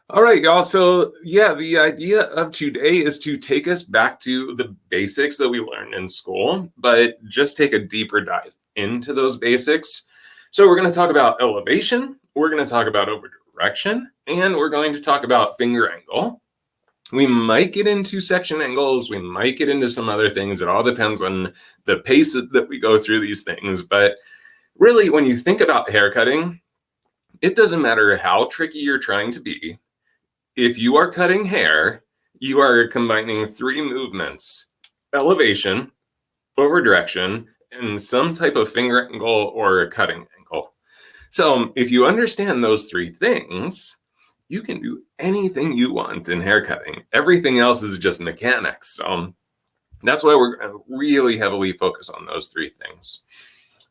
All right, y'all. So, yeah, the idea of today is to take us back to the basics that we learned in school, but just take a deeper dive into those basics. So, we're going to talk about elevation, we're going to talk about overdirection, and we're going to talk about finger angle. We might get into section angles, we might get into some other things. It all depends on the pace that we go through these things. But really, when you think about haircutting, it doesn't matter how tricky you're trying to be. If you are cutting hair, you are combining three movements: elevation, overdirection, and some type of finger angle or a cutting angle. So if you understand those three things, you can do anything you want in haircutting. Everything else is just mechanics. So that's why we're going to really heavily focus on those three things.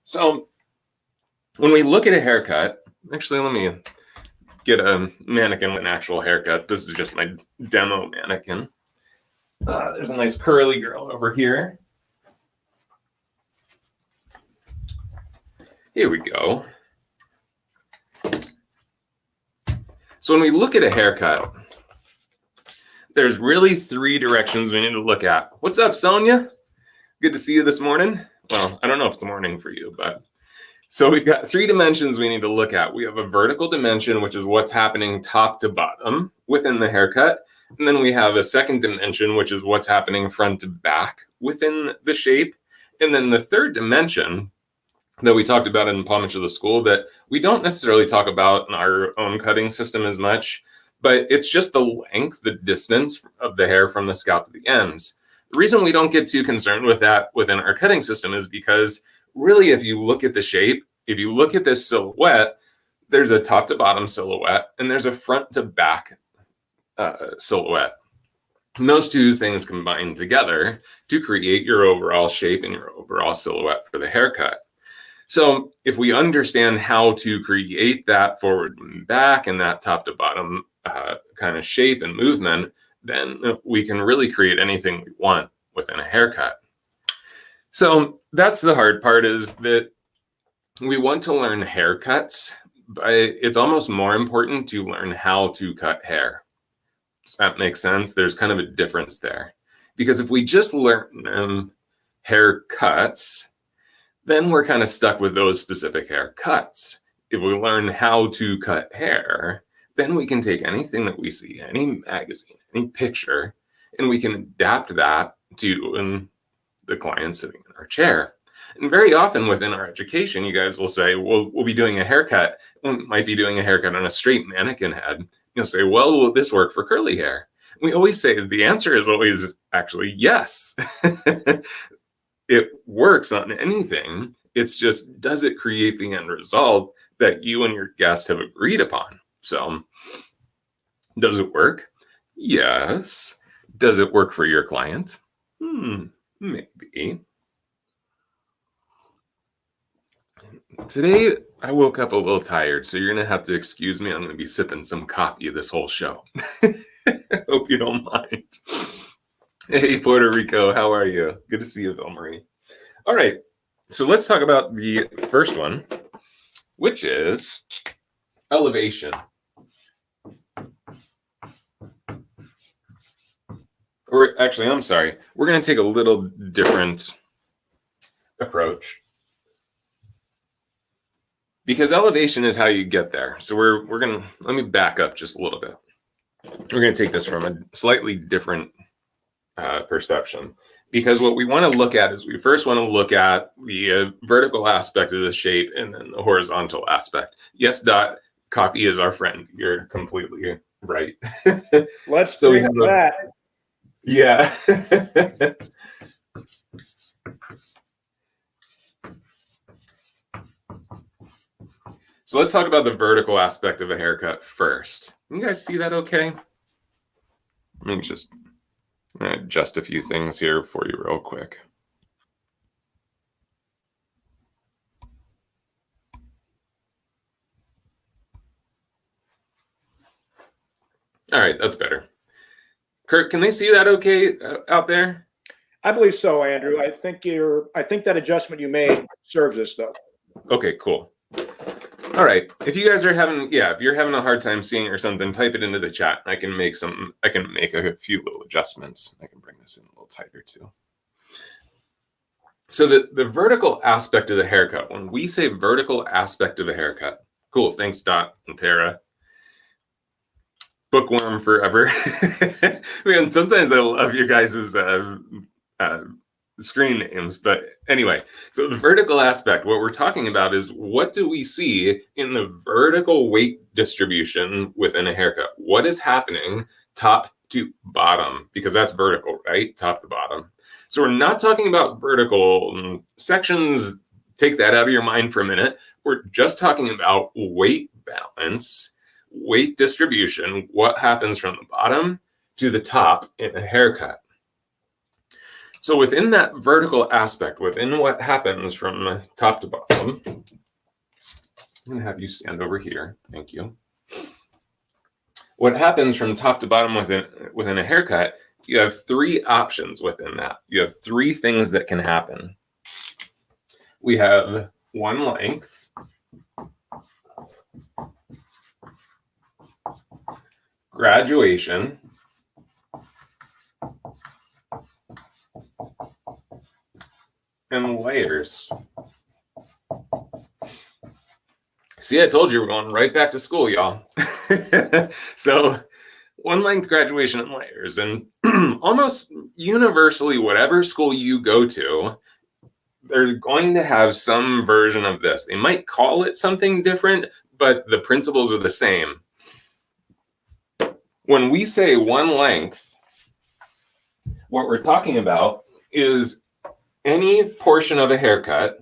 So when we look at a haircut, actually, let me get a mannequin with an actual haircut. This is just my demo mannequin. There's a nice curly girl over here. Here we go. So when we look at a haircut, there's really three directions we need to look at. What's up, Sonia? Good to see you this morning. Well, I don't know if it's morning for you, but so we've got three dimensions we need to look at. We have a vertical dimension, which is what's happening top to bottom within the haircut. And then we have a second dimension, which is what's happening front to back within the shape. And then the third dimension that we talked about in Palmage of the School that we don't necessarily talk about in our own cutting system as much, but it's just the length, the distance of the hair from the scalp to the ends. The reason we don't get too concerned with that within our cutting system is because really, if you look at the shape, if you look at this silhouette, there's a top to bottom silhouette and there's a front to back silhouette. And those two things combine together to create your overall shape and your overall silhouette for the haircut. So if we understand how to create that forward and back and that top to bottom kind of shape and movement, then we can really create anything we want within a haircut. So that's the hard part, is that we want to learn haircuts, but it's almost more important to learn how to cut hair. Does that make sense? There's kind of a difference there. Because if we just learn haircuts, then we're kind of stuck with those specific haircuts. If we learn how to cut hair, then we can take anything that we see, any magazine, any picture, and we can adapt that to the client sitting in our chair. And very often within our education, you guys will say, well, we'll be doing a haircut. We might be doing a haircut on a straight mannequin head. You'll say, well, will this work for curly hair? We always say the answer is always actually yes. It works on anything. It's just, does it create the end result that you and your guest have agreed upon? So does it work? Yes. Does it work for your client? Maybe. Today, I woke up a little tired, so you're going to have to excuse me. I'm going to be sipping some coffee this whole show. Hope you don't mind. Hey, Puerto Rico, how are you? Good to see you, Ville-Marie. All right, so let's talk about the first one, which is elevation. Or actually, I'm sorry. We're going to take a little different approach, because elevation is how you get there. So we're going to, let me back up just a little bit. We're going to take this from a slightly different perception, because what we want to look at is we first want to look at the vertical aspect of the shape and then the horizontal aspect. Yes, Dot, coffee is our friend. You're completely right. Let's so drink that. Yeah. So let's talk about the vertical aspect of a haircut first. Can you guys see that okay? Let me just adjust a few things here for you real quick. All right, that's better. Kurt, can they see that okay out there? I believe so, Andrew. I think that adjustment you made serves us, though. Okay, cool. All right. If you guys are having, if you're having a hard time seeing or something, type it into the chat. I can make a few little adjustments. I can bring this in a little tighter too. So the vertical aspect of the haircut, when we say vertical aspect of a haircut, cool. Thanks, Dot and Tara. Bookworm forever. Man, sometimes I love your guys' screen names, but anyway, so the vertical aspect, what we're talking about is what do we see in the vertical weight distribution within a haircut? What is happening top to bottom? Because that's vertical, right? Top to bottom. So we're not talking about vertical sections. Take that out of your mind for a minute. We're just talking about weight balance, weight distribution, what happens from the bottom to the top in a haircut. So within that vertical aspect, within what happens from top to bottom, I'm going to have you stand over here. Thank you. What happens from top to bottom within a haircut, you have three options within that. You have three things that can happen. We have one length, graduation, and layers. See, I told you we're going right back to school, y'all. So one length, graduation, and layers. And almost universally, whatever school you go to, they're going to have some version of this. They might call it something different, but the principles are the same. When we say one length, what we're talking about is any portion of a haircut,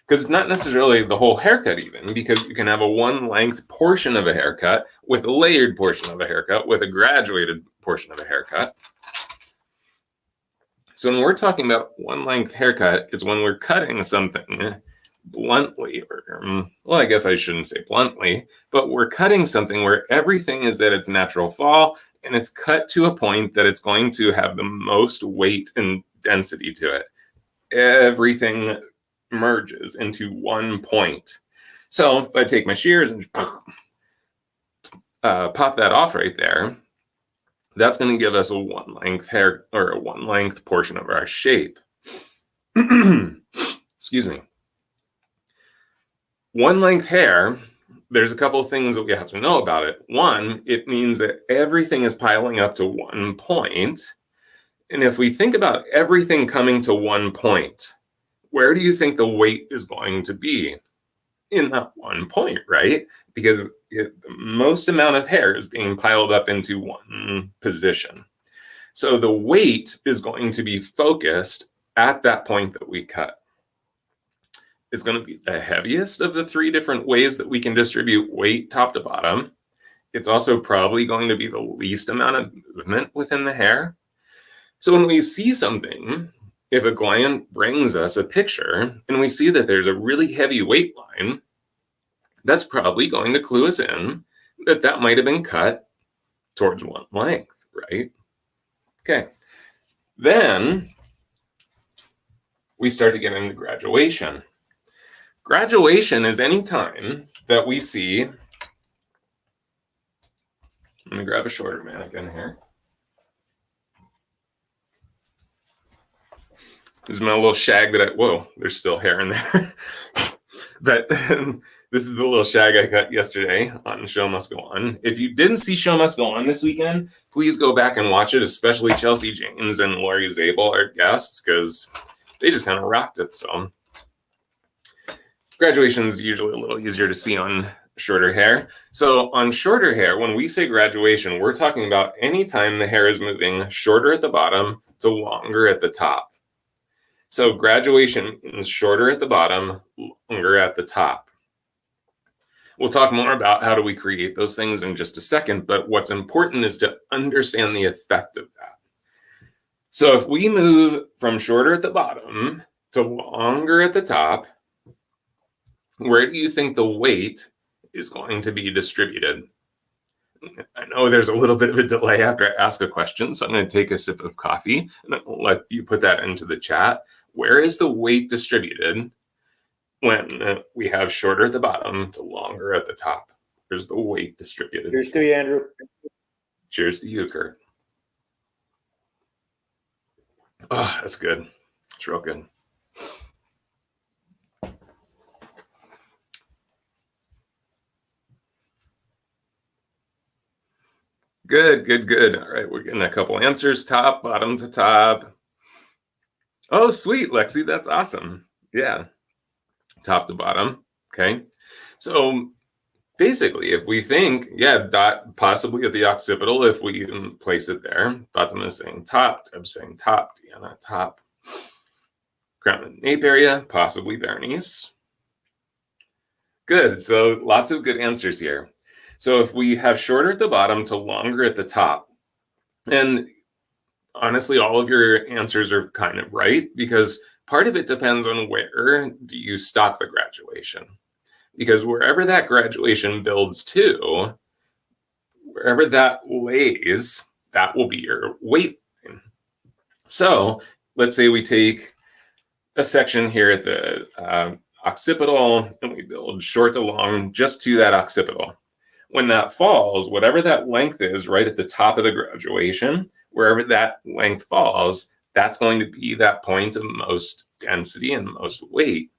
because it's not necessarily the whole haircut even, because you can have a one length portion of a haircut with a layered portion of a haircut with a graduated portion of a haircut. So when we're talking about one length haircut, it's when we're cutting something bluntly, or, well, I guess I shouldn't say bluntly, but we're cutting something where everything is at its natural fall and it's cut to a point that it's going to have the most weight and density to it. Everything merges into one point. So if I take my shears and pop that off right there, that's going to give us a one length hair or a one length portion of our shape. Excuse me. One length hair, there's a couple of things that we have to know about it. One, it means that everything is piling up to one point. And if we think about everything coming to one point, where do you think the weight is going to be? In that one point, right? Because the most amount of hair is being piled up into one position. So the weight is going to be focused at that point that we cut. It's going to be the heaviest of the three different ways that we can distribute weight top to bottom. It's also probably going to be the least amount of movement within the hair. So when we see something, if a client brings us a picture and we see that there's a really heavy weight line, that's probably going to clue us in that that might have been cut towards one length, right? Okay. Then we start to get into graduation. Graduation is any time that we see, I'm going to grab a shorter mannequin here. This is my little shag that whoa, there's still hair in there. But this is the little shag I cut yesterday on Show Must Go On. If you didn't see Show Must Go On this weekend, please go back and watch it, especially Chelsea James and Lori Zabel, our guests, because they just kind of rocked it. So graduation is usually a little easier to see on shorter hair. So on shorter hair, when we say graduation, we're talking about any time the hair is moving shorter at the bottom to longer at the top. So graduation is shorter at the bottom, longer at the top. We'll talk more about how do we create those things in just a second, but what's important is to understand the effect of that. So if we move from shorter at the bottom to longer at the top, where do you think the weight is going to be distributed? I know there's a little bit of a delay after I ask a question, so I'm going to take a sip of coffee and I'll let you put that into the chat. Where is the weight distributed when we have shorter at the bottom to longer at the top. There's the weight distributed. Cheers to you, Andrew. Cheers to you, Kurt. Oh, that's good. It's real good. Good. All right, we're getting a couple answers, top, bottom to top. Oh, sweet, Lexi, that's awesome. Yeah, top to bottom. Okay, so basically, if we think, yeah, dot possibly at the occipital, if we even place it there. Fatima is saying top, Deb's saying top, Deanna, top. Crown and nape area, possibly Bernice. Good, so lots of good answers here. So if we have shorter at the bottom to longer at the top, and honestly, all of your answers are kind of right, because part of it depends on where do you stop the graduation. Because wherever that graduation builds to, wherever that lays, that will be your weight line. So let's say we take a section here at the occipital and we build short to long just to that occipital. When that falls, whatever that length is right at the top of the graduation, wherever that length falls, that's going to be that point of most density and most weight.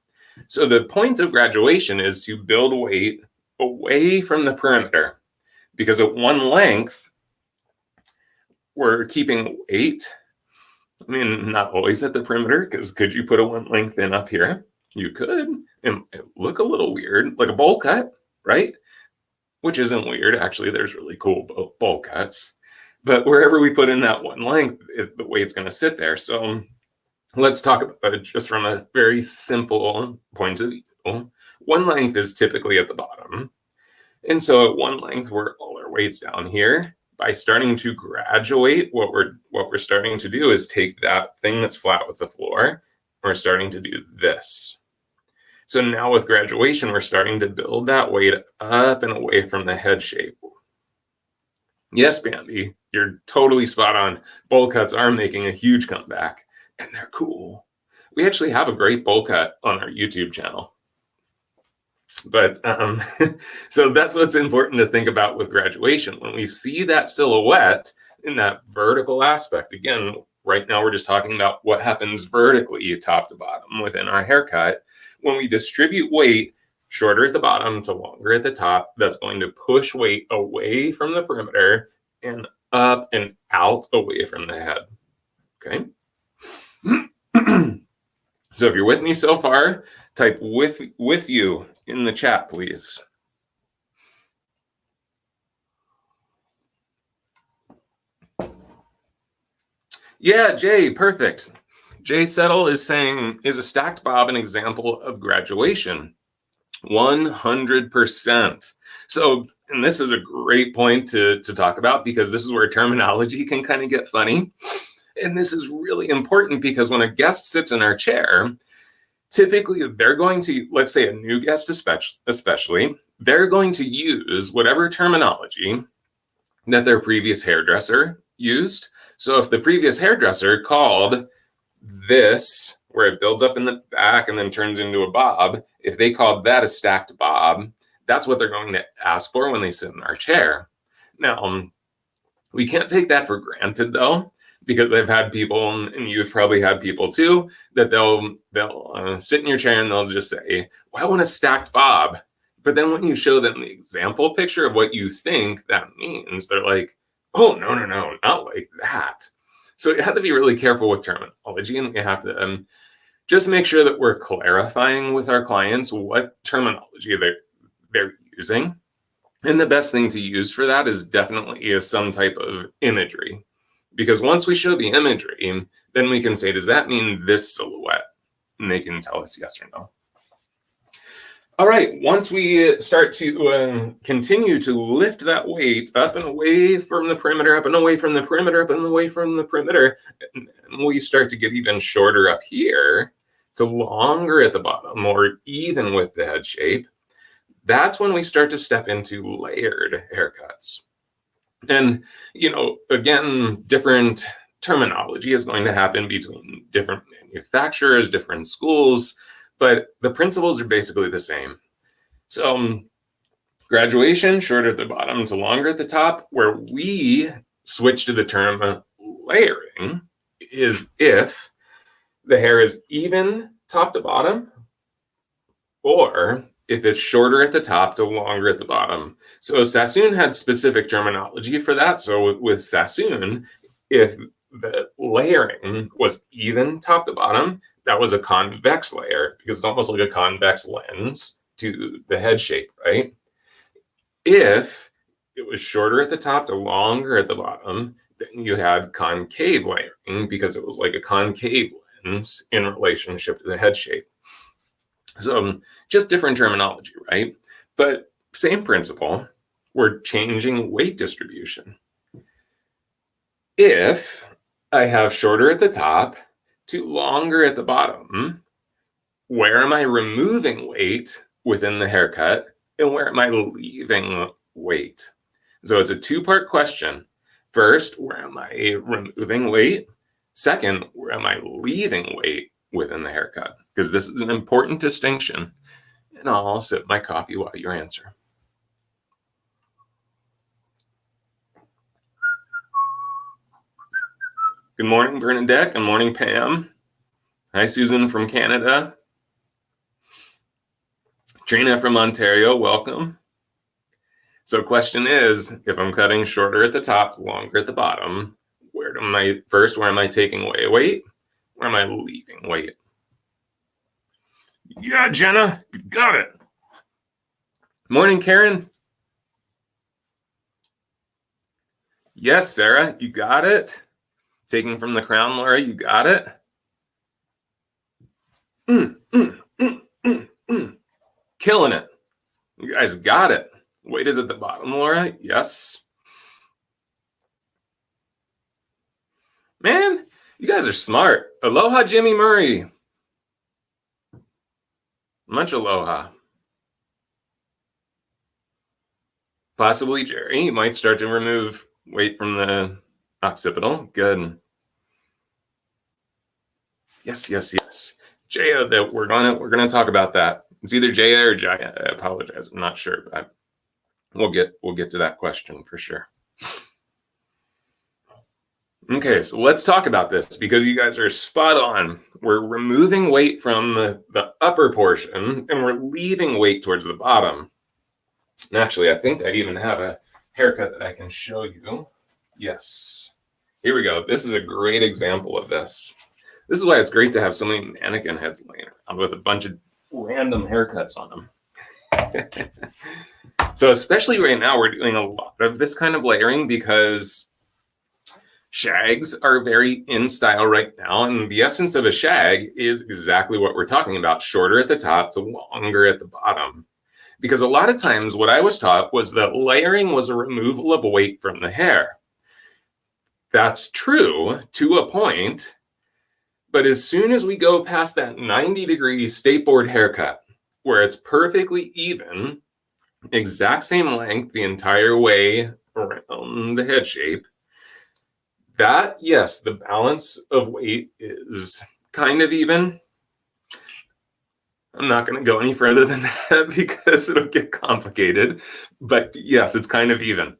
So the point of graduation is to build weight away from the perimeter, because at one length, we're keeping weight. I mean, not always at the perimeter, because could you put a one length in up here? You could, and it look a little weird, like a bowl cut, right? Which isn't weird. Actually, there's really cool bowl cuts. But wherever we put in that one length, the weight's going to sit there. So let's talk about it just from a very simple point of view. One length is typically at the bottom. And so at one length, all our weight's down here. By starting to graduate, what we're starting to do is take that thing that's flat with the floor. We're starting to do this. So now with graduation, we're starting to build that weight up and away from the head shape. Yes, Bambi, you're totally spot on. Bowl cuts are making a huge comeback, and they're cool. We actually have a great bowl cut on our YouTube channel. But so that's what's important to think about with graduation. When we see that silhouette in that vertical aspect, again, right now we're just talking about what happens vertically top to bottom within our haircut. When we distribute weight shorter at the bottom to longer at the top, that's going to push weight away from the perimeter and up and out away from the head. Okay. So if you're with me so far, type with you in the chat, please. Yeah, Jay, perfect. Jay Settle is saying, is a stacked bob an example of graduation? 100%. So, and this is a great point to talk about, because this is where terminology can kind of get funny. And this is really important because when a guest sits in our chair, typically they're going to, let's say a new guest especially, they're going to use whatever terminology that their previous hairdresser used. So if the previous hairdresser called this, where it builds up in the back and then turns into a bob, if they called that a stacked bob, that's what they're going to ask for when they sit in our chair. Now, we can't take that for granted though, because I've had people, and you've probably had people too, that they'll sit in your chair and they'll just say, well, I want a stacked bob. But then when you show them the example picture of what you think that means, they're like, oh, no, not like that. So you have to be really careful with terminology, and we have to just make sure that we're clarifying with our clients what terminology they're using. And the best thing to use for that is definitely some type of imagery. Because once we show the imagery, then we can say, does that mean this silhouette? And they can tell us yes or no. All right, once we start to continue to lift that weight up and away from the perimeter, up and away from the perimeter, up and away from the perimeter, and we start to get even shorter up here to longer at the bottom, or even with the head shape, that's when we start to step into layered haircuts. And, again, different terminology is going to happen between different manufacturers, different schools. but the principles are basically the same. So graduation, shorter at the bottom to longer at the top. Where we switch to the term layering is if the hair is even top to bottom, or if it's shorter at the top to longer at the bottom. So Sassoon had specific terminology for that. So with Sassoon, if the layering was even top to bottom, that was a convex layer because it's almost like a convex lens to the head shape, right? If it was shorter at the top to longer at the bottom, then you had concave layering because it was like a concave lens in relationship to the head shape. So just different terminology, right? But same principle, we're changing weight distribution. If I have shorter at the top to longer at the bottom, where am I removing weight within the haircut and where am I leaving weight? So it's a two-part question. First, where am I removing weight? Second, where am I leaving weight within the haircut? Because this is an important distinction. And I'll sip my coffee while you answer. Good morning, Bernadette. Good morning, Pam. Hi, Susan from Canada. Trina from Ontario, welcome. So question is, if I'm cutting shorter at the top, longer at the bottom, where am I taking away weight? Where am I leaving weight? Yeah, Jenna, you got it. Morning, Karen. Yes, Sarah, you got it. Taking from the crown, Laura, you got it. Killing it. You guys got it. Weight is at the bottom, Laura. Yes. Man, you guys are smart. Aloha, Jimmy Murray. Much aloha. Possibly Jerry. You might start to remove weight from the occipital. Good. Yes. Jaya, that we're gonna talk about that. It's either Jaya or Jaya. I apologize. I'm not sure, but we'll get to that question for sure. Okay, so let's talk about this because you guys are spot on. We're removing weight from the upper portion and we're leaving weight towards the bottom. And actually, I think I even have a haircut that I can show you. Yes. Here we go. This is a great example of this. This is why it's great to have so many mannequin heads laying around with a bunch of random haircuts on them. So especially right now, we're doing a lot of this kind of layering because shags are very in style right now. And the essence of a shag is exactly what we're talking about, shorter at the top to longer at the bottom. Because a lot of times what I was taught was that layering was a removal of weight from the hair. That's true to a point. But as soon as we go past that 90-degree skateboard haircut, where it's perfectly even, exact same length the entire way around the head shape, that, yes, the balance of weight is kind of even. I'm not going to go any further than that because it'll get complicated. But yes, it's kind of even.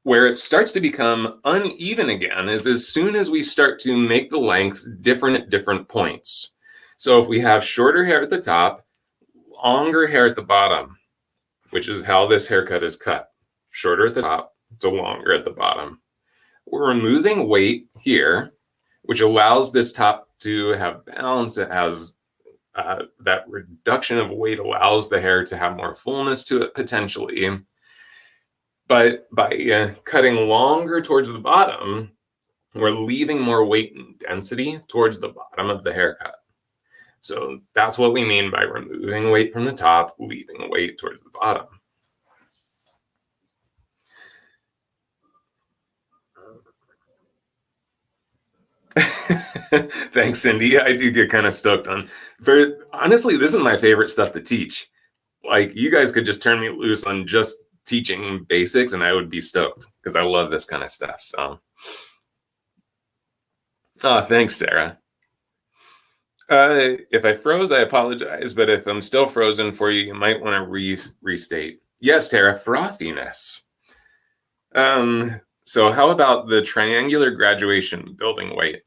Where it starts to become uneven again is as soon as we start to make the lengths different at different points. So if we have shorter hair at the top, longer hair at the bottom, which is how this haircut is cut, shorter at the top to longer at the bottom. We're removing weight here, which allows this top to have balance. It has that reduction of weight allows the hair to have more fullness to it potentially. But by cutting longer towards the bottom, we're leaving more weight and density towards the bottom of the haircut. So that's what we mean by removing weight from the top, leaving weight towards the bottom. Thanks, Cindy. I do get kind of stoked on. Honestly, this is my favorite stuff to teach. Like, you guys could just turn me loose on just teaching basics and I would be stoked because I love this kind of stuff. So, oh, thanks, Sarah. If I froze, I apologize, but if I'm still frozen for you, you might want to restate. Yes, Tara, frothiness. So how about the triangular graduation building weight?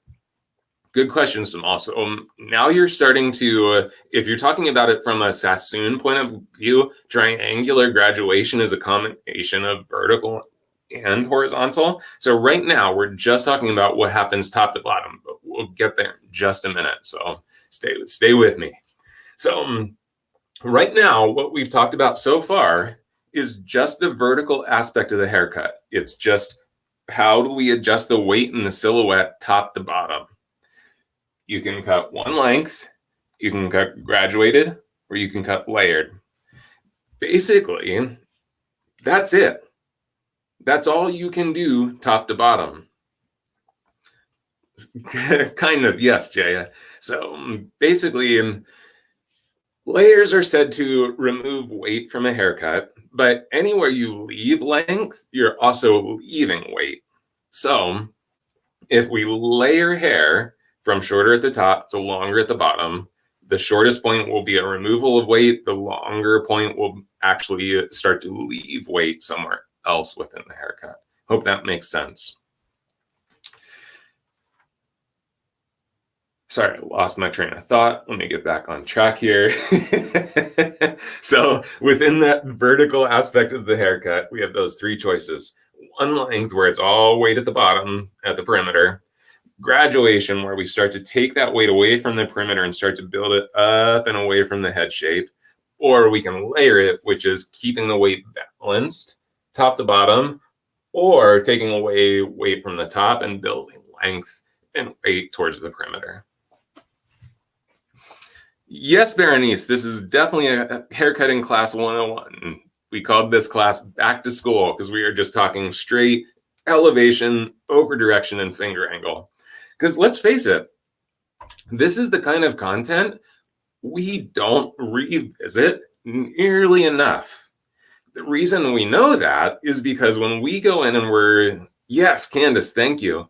Good question, Samal. So now you're starting to, if you're talking about it from a Sassoon point of view, triangular graduation is a combination of vertical and horizontal. So right now we're just talking about what happens top to bottom, but we'll get there in just a minute. So stay with me. So right now, what we've talked about so far is just the vertical aspect of the haircut. It's just how do we adjust the weight in the silhouette top to bottom. You can cut one length, you can cut graduated, or you can cut layered. Basically, that's it. That's all you can do top to bottom. Kind of, yes, Jaya. So basically, layers are said to remove weight from a haircut, but anywhere you leave length, you're also leaving weight. So if we layer hair from shorter at the top to longer at the bottom, the shortest point will be a removal of weight. The longer point will actually start to leave weight somewhere else within the haircut. Hope that makes sense. Sorry, I lost my train of thought. Let me get back on track here. So within that vertical aspect of the haircut, we have those three choices. One length where it's all weight at the bottom at the perimeter. Graduation where we start to take that weight away from the perimeter and start to build it up and away from the head shape. Or we can layer it, which is keeping the weight balanced top to bottom, or taking away weight from the top and building length and weight towards the perimeter. Yes, Berenice, this is definitely a haircutting class 101. We called this class back to school because we are just talking straight elevation, over direction, and finger angle. Because let's face it, this is the kind of content we don't revisit nearly enough. The reason we know that is because when we go in and we're, yes, Candace, thank you.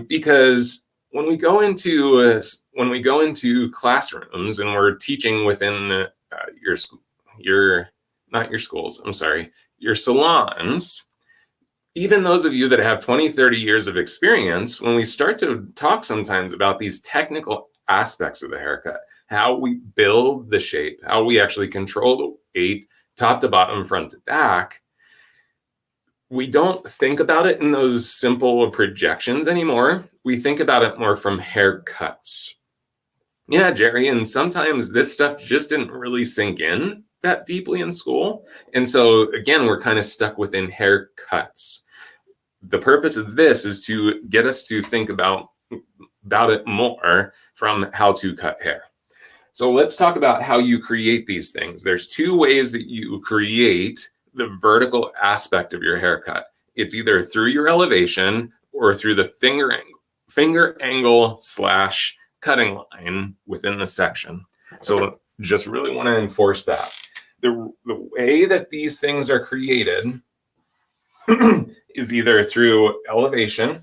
Because when we go into classrooms and we're teaching within your salons, even those of you that have 20, 30 years of experience, when we start to talk sometimes about these technical aspects of the haircut, how we build the shape, how we actually control the weight, top to bottom, front to back, we don't think about it in those simple projections anymore. We think about it more from haircuts. Yeah, Jerry, and sometimes this stuff just didn't really sink in that deeply in school. And so, again, we're kind of stuck within haircuts. The purpose of this is to get us to think about it more from how to cut hair. So let's talk about how you create these things. There's two ways that you create the vertical aspect of your haircut. It's either through your elevation or through the finger angle / cutting line within the section. So just really want to enforce that. The way that these things are created is either through elevation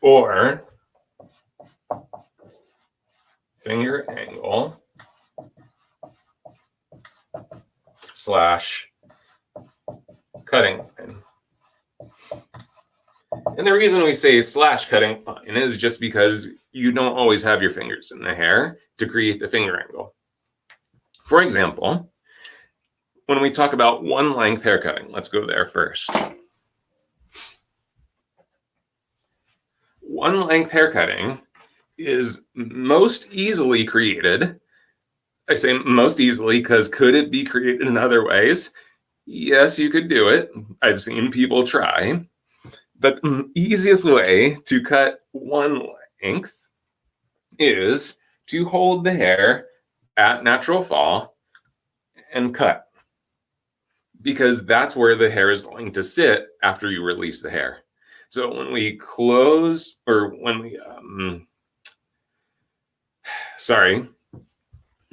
or finger angle / cutting line. And the reason we say / cutting line is just because you don't always have your fingers in the hair to create the finger angle. For example, when we talk about one length haircutting, let's go there first. One length haircutting is most easily created. I say most easily because could it be created in other ways? Yes, you could do it. I've seen people try. But the easiest way to cut one length is to hold the hair at natural fall and cut, because that's where the hair is going to sit after you release the hair. So when we close, or when we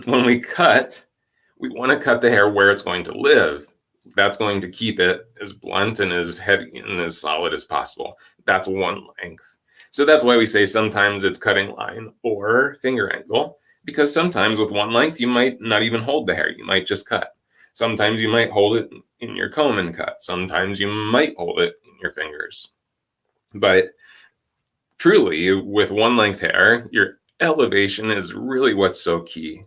when we cut, we want to cut the hair where it's going to live. That's going to keep it as blunt and as heavy and as solid as possible. That's one length. So that's why we say sometimes it's cutting line or finger angle, because sometimes with one length, you might not even hold the hair. You might just cut. Sometimes you might hold it in your comb and cut. Sometimes you might hold it in your fingers. But truly, with one length hair, your elevation is really what's so key.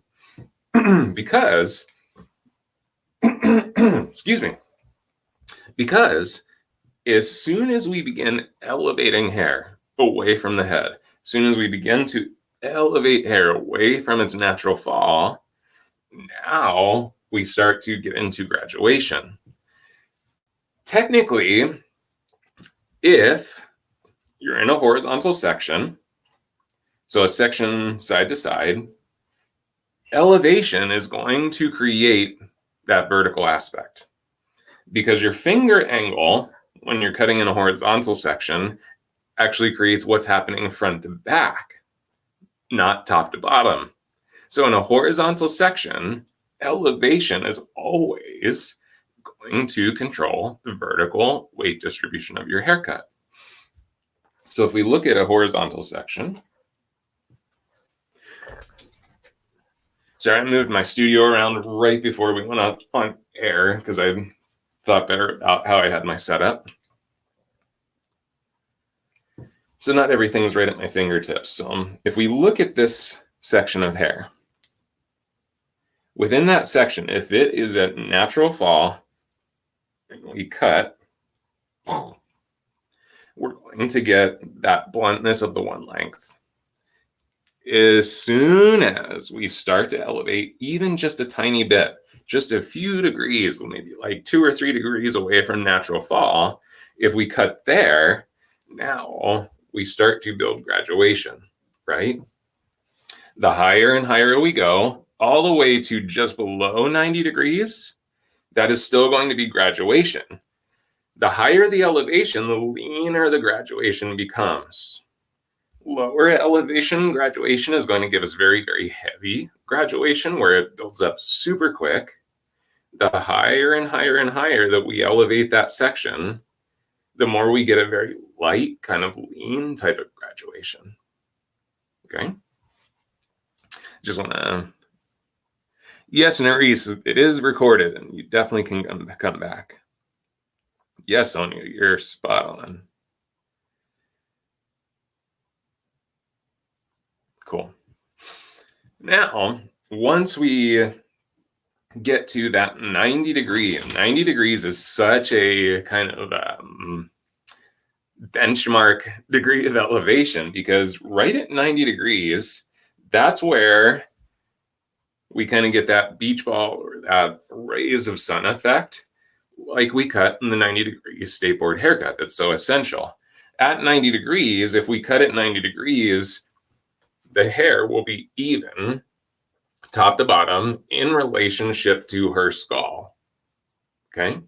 Because, excuse me, because as soon as we begin elevating hair away from the head, as soon as we begin to elevate hair away from its natural fall, now we start to get into graduation. Technically, if you're in a horizontal section, so a section side to side, elevation is going to create that vertical aspect, because your finger angle when you're cutting in a horizontal section actually creates what's happening front to back, not top to bottom. So in a horizontal section, elevation is always going to control the vertical weight distribution of your haircut. So if we look at a horizontal section, sorry, I moved my studio around right before we went on air because I thought better about how I had my setup. So not everything's right at my fingertips. So if we look at this section of hair, within that section, if it is at natural fall, and we cut, we're going to get that bluntness of the one length. As soon as we start to elevate even just a tiny bit, just a few degrees, maybe like 2 or 3 degrees away from natural fall, if we cut there, now we start to build graduation, right? The higher and higher we go, all the way to just below 90 degrees, that is still going to be graduation. The higher the elevation, the leaner the graduation becomes. Lower elevation graduation is going to give us very, very heavy graduation where it builds up super quick. The higher and higher and higher that we elevate that section, the more we get a very light, kind of lean type of graduation. Okay? Just want to... Yes, Nerys, it is recorded, and you definitely can come back. Yes, Sonia, you're spot on. Cool. Now, once we get to that 90 degrees is such a kind of benchmark degree of elevation, because right at 90 degrees, that's where we kind of get that beach ball or that rays of sun effect, like we cut in the 90-degree skateboard haircut that's so essential. At 90 degrees, if we cut at 90 degrees, the hair will be even, top to bottom, in relationship to her skull. Okay?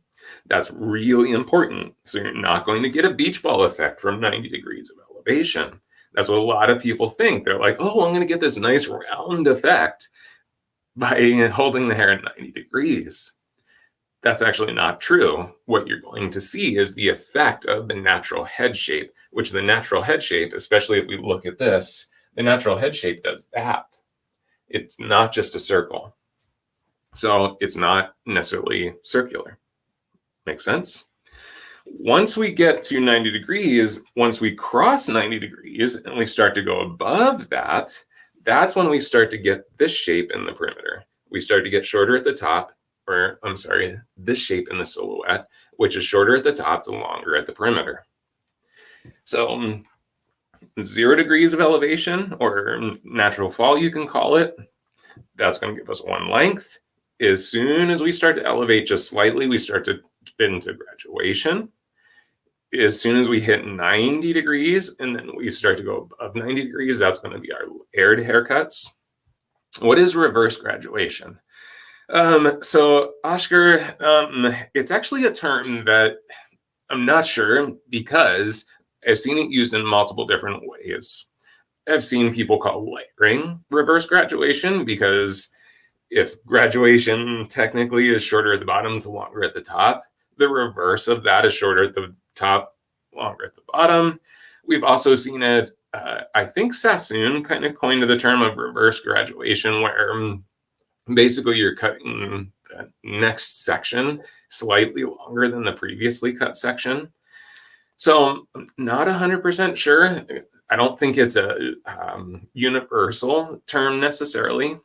That's really important. So you're not going to get a beach ball effect from 90 degrees of elevation. That's what a lot of people think. They're like, oh, I'm going to get this nice round effect by holding the hair at 90 degrees. That's actually not true. What you're going to see is the effect of the natural head shape, which the natural head shape, especially if we look at this, the natural head shape does that. It's not just a circle. So it's not necessarily circular. Make sense? Once we get to 90 degrees, once we cross 90 degrees and we start to go above that, that's when we start to get this shape in the perimeter. We start to get shorter at the top, or I'm sorry, this shape in the silhouette, which is shorter at the top to longer at the perimeter. So 0 degrees of elevation, or natural fall, you can call it, that's going to give us one length. As soon as we start to elevate just slightly, we start to get into graduation. As soon as we hit 90 degrees and then we start to go above 90 degrees, that's going to be our aired haircuts. What is reverse graduation? So Oscar, it's actually a term that I'm not sure, because I've seen it used in multiple different ways. I've seen people call layering reverse graduation, because If graduation technically is shorter at the bottom to longer at the top, the reverse of that is shorter at the top, longer at the bottom. We've also seen it, I think Sassoon kind of coined the term of reverse graduation, where basically you're cutting the next section slightly longer than the previously cut section. So I'm not 100% sure. I don't think it's a universal term necessarily.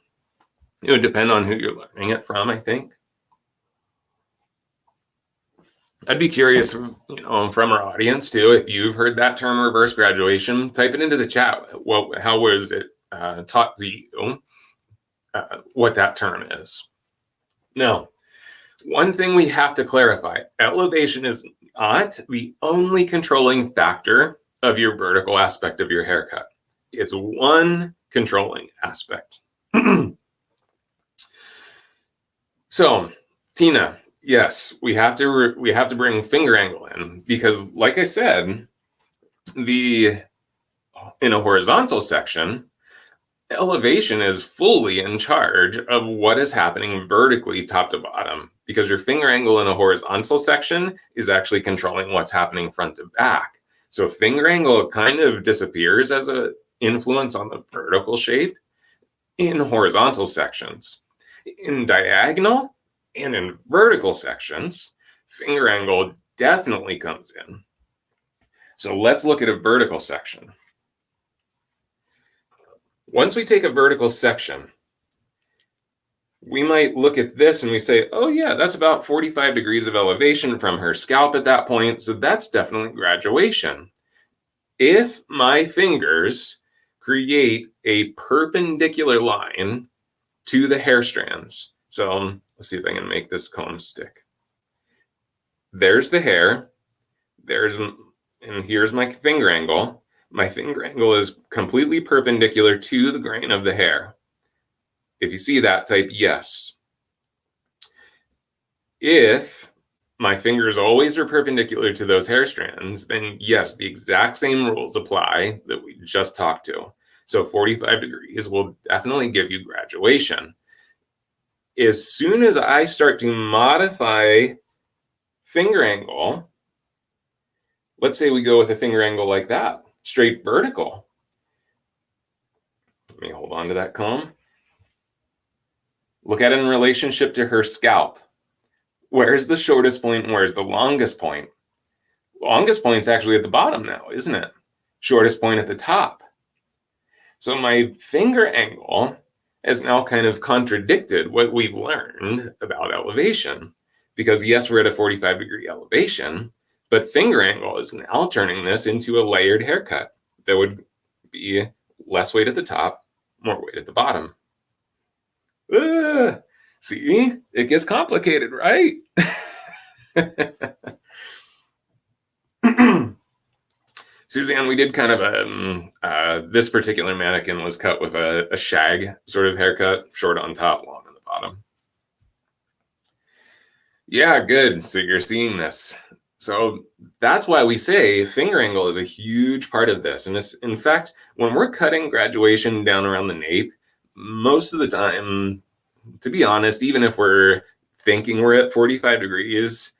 It would depend on who you're learning it from, I think. I'd be curious, from our audience too, if you've heard that term reverse graduation, type it into the chat. How was it taught to you? What that term is. Now, one thing we have to clarify, elevation is not the only controlling factor of your vertical aspect of your haircut. It's one controlling aspect. So, Tina, yes, we have to bring finger angle in, because like I said, in a horizontal section, elevation is fully in charge of what is happening vertically top to bottom, because your finger angle in a horizontal section is actually controlling what's happening front to back. So finger angle kind of disappears as an influence on the vertical shape in horizontal sections. In diagonal and in vertical sections, finger angle definitely comes in. So let's look at a vertical section. Once we take a vertical section, we might look at this and we say, oh yeah, that's about 45 degrees of elevation from her scalp at that point, so that's definitely graduation. If my fingers create a perpendicular line to the hair strands, so let's see if I can make this comb stick. There's the hair, and here's my finger angle. My finger angle is completely perpendicular to the grain of the hair. If you see that, type yes. If my fingers always are perpendicular to those hair strands, then yes, the exact same rules apply that we just talked to. So 45 degrees will definitely give you graduation. As soon as I start to modify finger angle, let's say we go with a finger angle like that, straight vertical. Let me hold on to that comb. Look at it in relationship to her scalp. Where's the shortest point and where's the longest point? Longest point's actually at the bottom now, isn't it? Shortest point at the top. So my finger angle has now kind of contradicted what we've learned about elevation. Because yes, we're at a 45-degree elevation, but finger angle is now turning this into a layered haircut that would be less weight at the top, more weight at the bottom. See, it gets complicated, right? Suzanne, we did kind of this particular mannequin was cut with a shag sort of haircut, short on top, long on the bottom. Yeah, good. So you're seeing this. So that's why we say finger angle is a huge part of this. And this, in fact, when we're cutting graduation down around the nape, most of the time, to be honest, even if we're thinking we're at 45 degrees,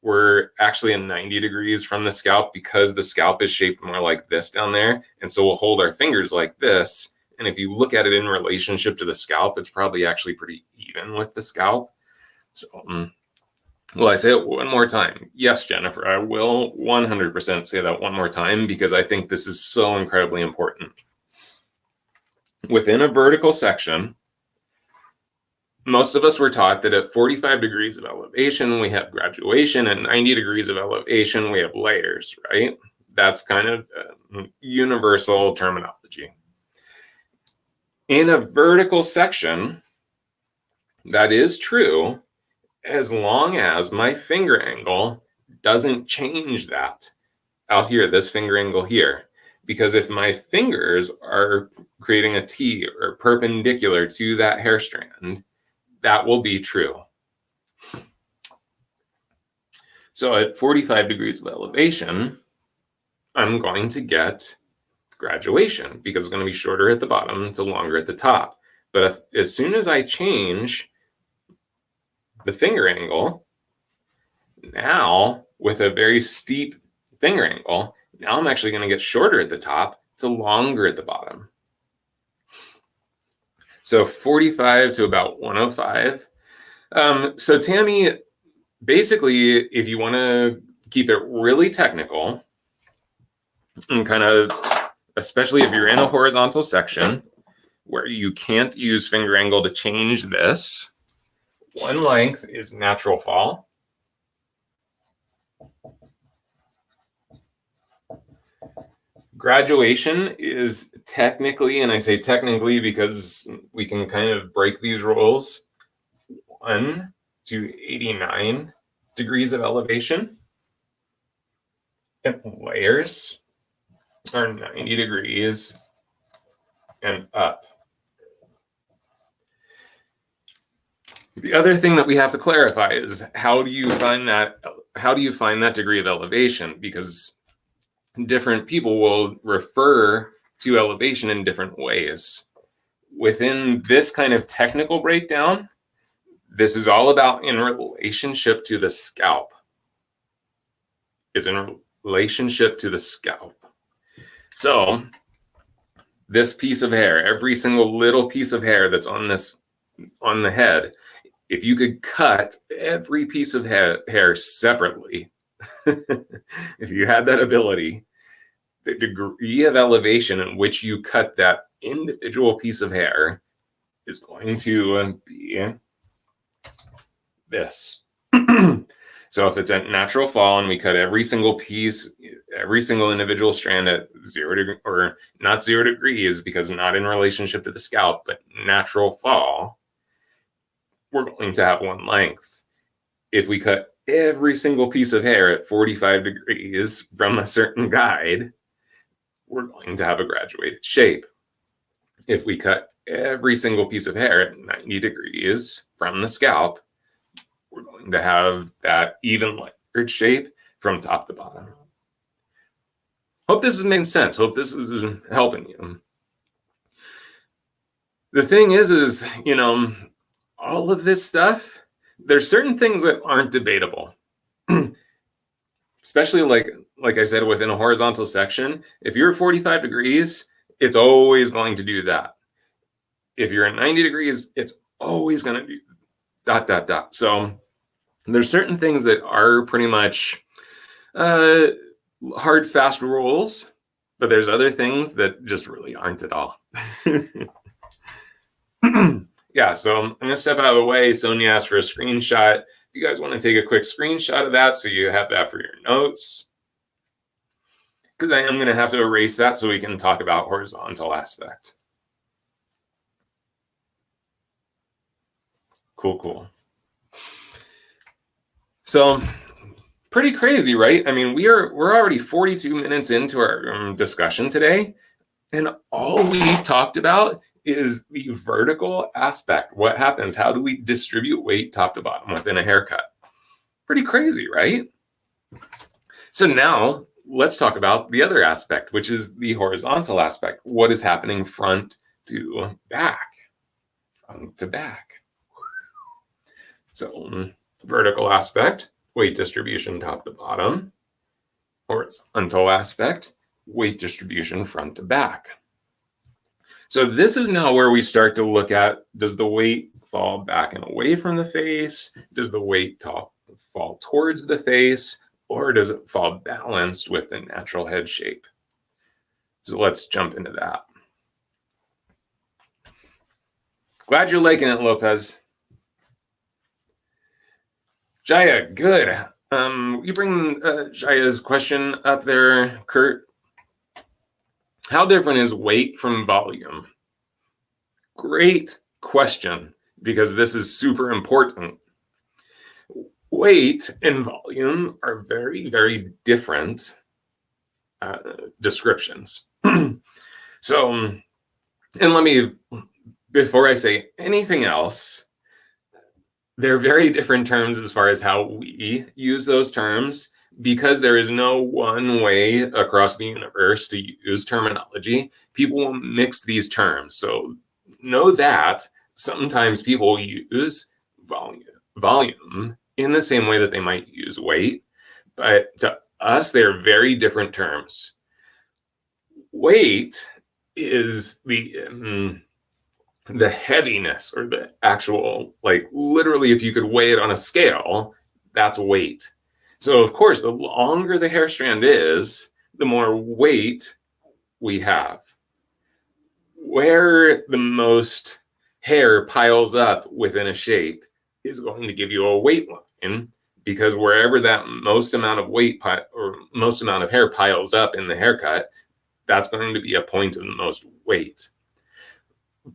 we're actually at 90 degrees from the scalp, because the scalp is shaped more like this down there. And so we'll hold our fingers like this. And if you look at it in relationship to the scalp, it's probably actually pretty even with the scalp. So, will I say it one more time? Yes, Jennifer, I will 100% say that one more time, because I think this is so incredibly important. Within a vertical section, most of us were taught that at 45 degrees of elevation, we have graduation. At 90 degrees of elevation, we have layers, right? That's kind of universal terminology. In a vertical section, that is true, as long as my finger angle doesn't change that out here, this finger angle here. Because if my fingers are creating a T or perpendicular to that hair strand, that will be true. So at 45 degrees of elevation, I'm going to get graduation, because it's going to be shorter at the bottom to longer at the top. But as soon as I change the finger angle, now with a very steep finger angle, now I'm actually going to get shorter at the top to longer at the bottom. So 45 to about 105. So Tammy, basically, if you want to keep it really technical and kind of, especially if you're in a horizontal section where you can't use finger angle to change this, one length is natural fall. Graduation is technically, and I say technically because we can kind of break these rules, 1 to 89 degrees of elevation. And layers are 90 degrees and up. The other thing that we have to clarify is how do you find that degree of elevation? Because different people will refer to elevation in different ways. Within this kind of technical breakdown, this is all about in relationship to the scalp. It's in relationship to the scalp. So this piece of hair, every single little piece of hair that's on the head, if you could cut every piece of hair separately, if you had that ability, the degree of elevation in which you cut that individual piece of hair is going to be this. So if it's at natural fall and we cut every single piece, every single individual strand at 0 degree, or not 0 degrees because not in relationship to the scalp, but natural fall, we're going to have one length. If we cut every single piece of hair at 45 degrees from a certain guide, we're going to have a graduated shape. If we cut every single piece of hair at 90 degrees from the scalp, we're going to have that even layered shape from top to bottom. Hope this is making sense. Hope this is helping you. The thing is, you know, all of this stuff, there's certain things that aren't debatable. Especially like I said, within a horizontal section, if you're 45 degrees, it's always going to do that. If you're at 90 degrees, it's always going to do ... So there's certain things that are pretty much hard, fast rules, but there's other things that just really aren't at all. Yeah, so I'm going to step out of the way. Sonia asked for a screenshot. If you guys want to take a quick screenshot of that so you have that for your notes, because I am going to have to erase that so we can talk about horizontal aspect. Cool. So pretty crazy, right? I mean, we're already 42 minutes into our discussion today, and all we've talked about is the vertical aspect. What happens? How do we distribute weight top to bottom within a haircut? Pretty crazy, right? So now let's talk about the other aspect, which is the horizontal aspect. What is happening front to back? Front to back. So vertical aspect, weight distribution top to bottom. Horizontal aspect, weight distribution front to back. So this is now where we start to look at, does the weight fall back and away from the face? Does the weight fall towards the face? Or does it fall balanced with the natural head shape? So let's jump into that. Glad you're liking it, Lopez. Jaya, good. You bring Jaya's question up there, Kurt. How different is weight from volume? Great question, because this is super important. Weight and volume are very, very different descriptions. So, and let me, before I say anything else, they're very different terms as far as how we use those terms, because there is no one way across the universe to use terminology. People will mix these terms. So know that sometimes people use volume in the same way that they might use weight, but to us, they're very different terms. Weight is the heaviness, or the actual, like literally if you could weigh it on a scale, that's weight. So of course, the longer the hair strand is, the more weight we have. Where the most hair piles up within a shape is going to give you a weight line, because wherever that most amount of weight or most amount of hair piles up in the haircut, that's going to be a point of the most weight.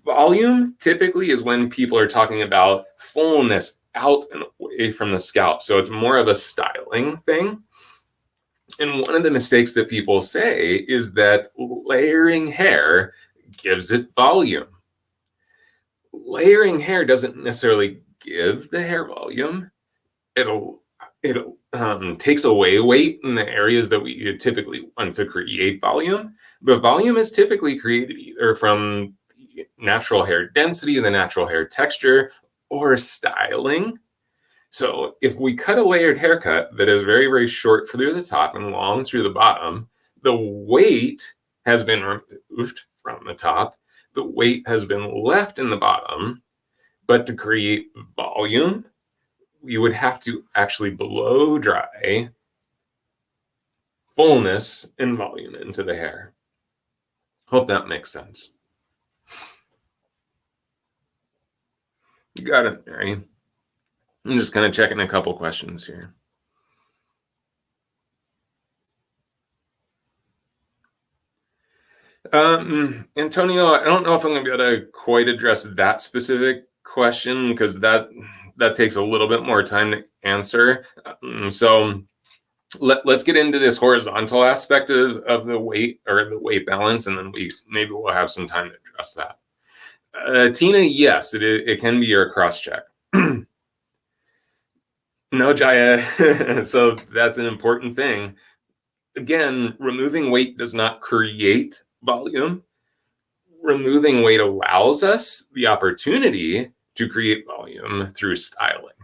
Volume typically is when people are talking about fullness out and away from the scalp. So it's more of a styling thing. And one of the mistakes that people say is that layering hair gives it volume. Layering hair doesn't necessarily give the hair volume. It takes away weight in the areas that we typically want to create volume. But volume is typically created either from natural hair density, the natural hair texture, or styling. So if we cut a layered haircut that is very, very short through the top and long through the bottom, the weight has been removed from the top. The weight has been left in the bottom. But to create volume, you would have to actually blow dry fullness and volume into the hair. Hope that makes sense. You got it, Mary. I'm just kind of checking a couple questions here. Antonio, I don't know if I'm going to be able to quite address that specific question, because that takes a little bit more time to answer. So let's get into this horizontal aspect of the weight, or the weight balance, and then maybe we'll have some time to address that. Tina, yes, it can be your cross check. No, Jaya. So that's an important thing. Again, removing weight does not create volume. Removing weight allows us the opportunity to create volume through styling.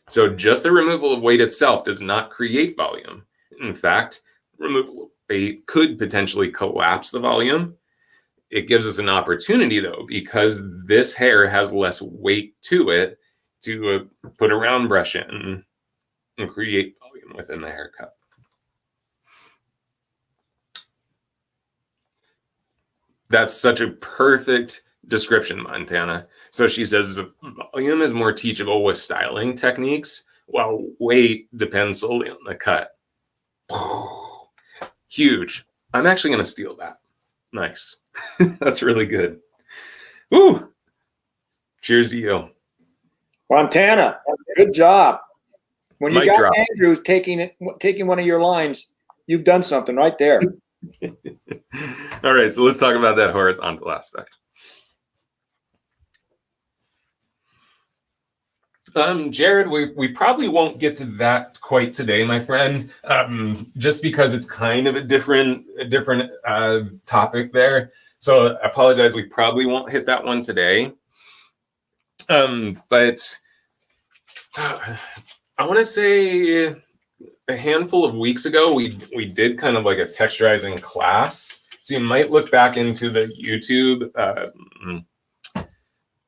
So just the removal of weight itself does not create volume. In fact, removal of weight could potentially collapse the volume. It gives us an opportunity, though, because this hair has less weight to it, to put a round brush in and create volume within the haircut. That's such a perfect description, Montana. So she says volume is more teachable with styling techniques, while weight depends solely on the cut. Huge. I'm actually going to steal that. Nice. That's really good. Woo! Cheers to you. Montana, good job. When you Mic got drop. Andrews taking one of your lines, you've done something right there. All right, so let's talk about that horizontal aspect. Jared, we probably won't get to that quite today, my friend, just because it's kind of a different topic there. So I apologize, we probably won't hit that one today. But I want to say a handful of weeks ago, we did kind of like a texturizing class. So you might look back into the YouTube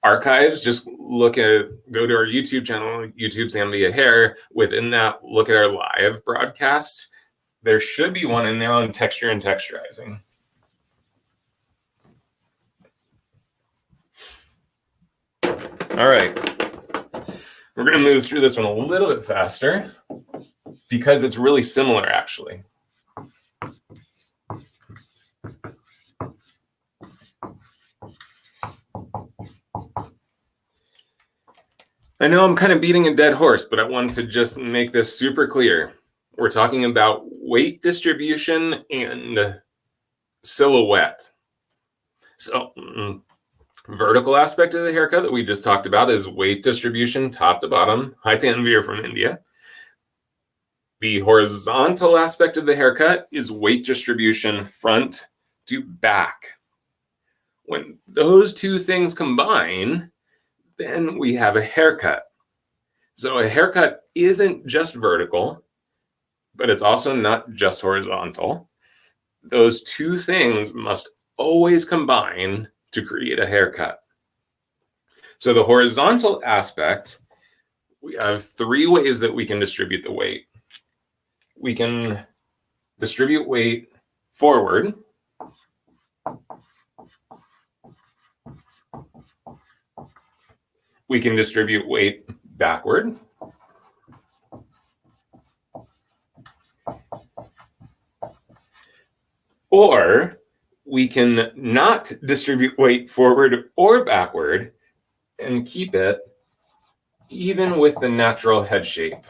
archives. Just go to our YouTube channel, YouTube Zambia Hair. Within that, look at our live broadcast. There should be one in there on texture and texturizing. All right. We're going to move through this one a little bit faster because it's really similar, actually. I know I'm kind of beating a dead horse, but I wanted to just make this super clear. We're talking about weight distribution and silhouette. So, vertical aspect of the haircut that we just talked about is weight distribution top to bottom. Hi, Tanvir from India. The horizontal aspect of the haircut is weight distribution front to back. When those two things combine, then we have a haircut. So a haircut isn't just vertical, but it's also not just horizontal. Those two things must always combine to create a haircut. So the horizontal aspect, we have three ways that we can distribute the weight. We can distribute weight forward. We can distribute weight backward. Or we can not distribute weight forward or backward and keep it even with the natural head shape.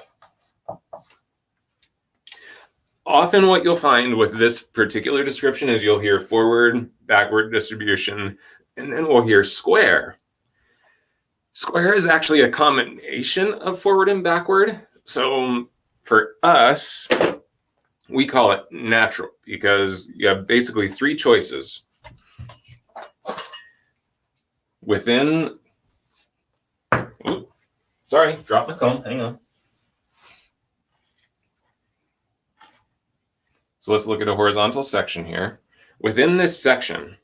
Often what you'll find with this particular description is you'll hear forward, backward distribution, and then we'll hear square. Square is actually a combination of forward and backward. So for us, we call it natural because you have basically three choices. Within, sorry, drop my comb, hang on. So let's look at a horizontal section here. Within this section,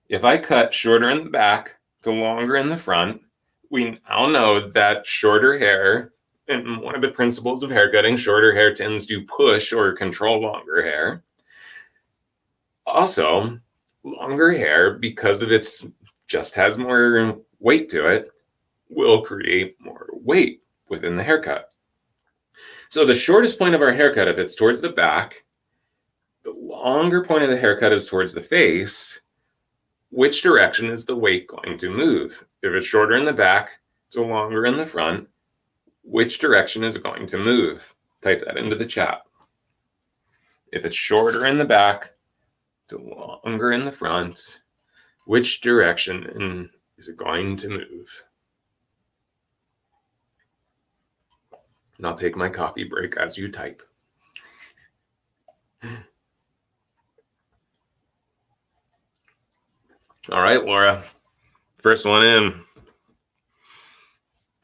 if I cut shorter in the back to longer in the front, we now know that shorter hair, and one of the principles of haircutting, shorter hair tends to push or control longer hair. Also, longer hair, because of its just has more weight to it, will create more weight within the haircut. So the shortest point of our haircut, if it's towards the back, the longer point of the haircut is towards the face, which direction is the weight going to move? If it's shorter in the back to longer in the front, which direction is it going to move? Type that into the chat. If it's shorter in the back to longer in the front, which direction is it going to move? And I'll take my coffee break as you type. All right, Laura. First one in.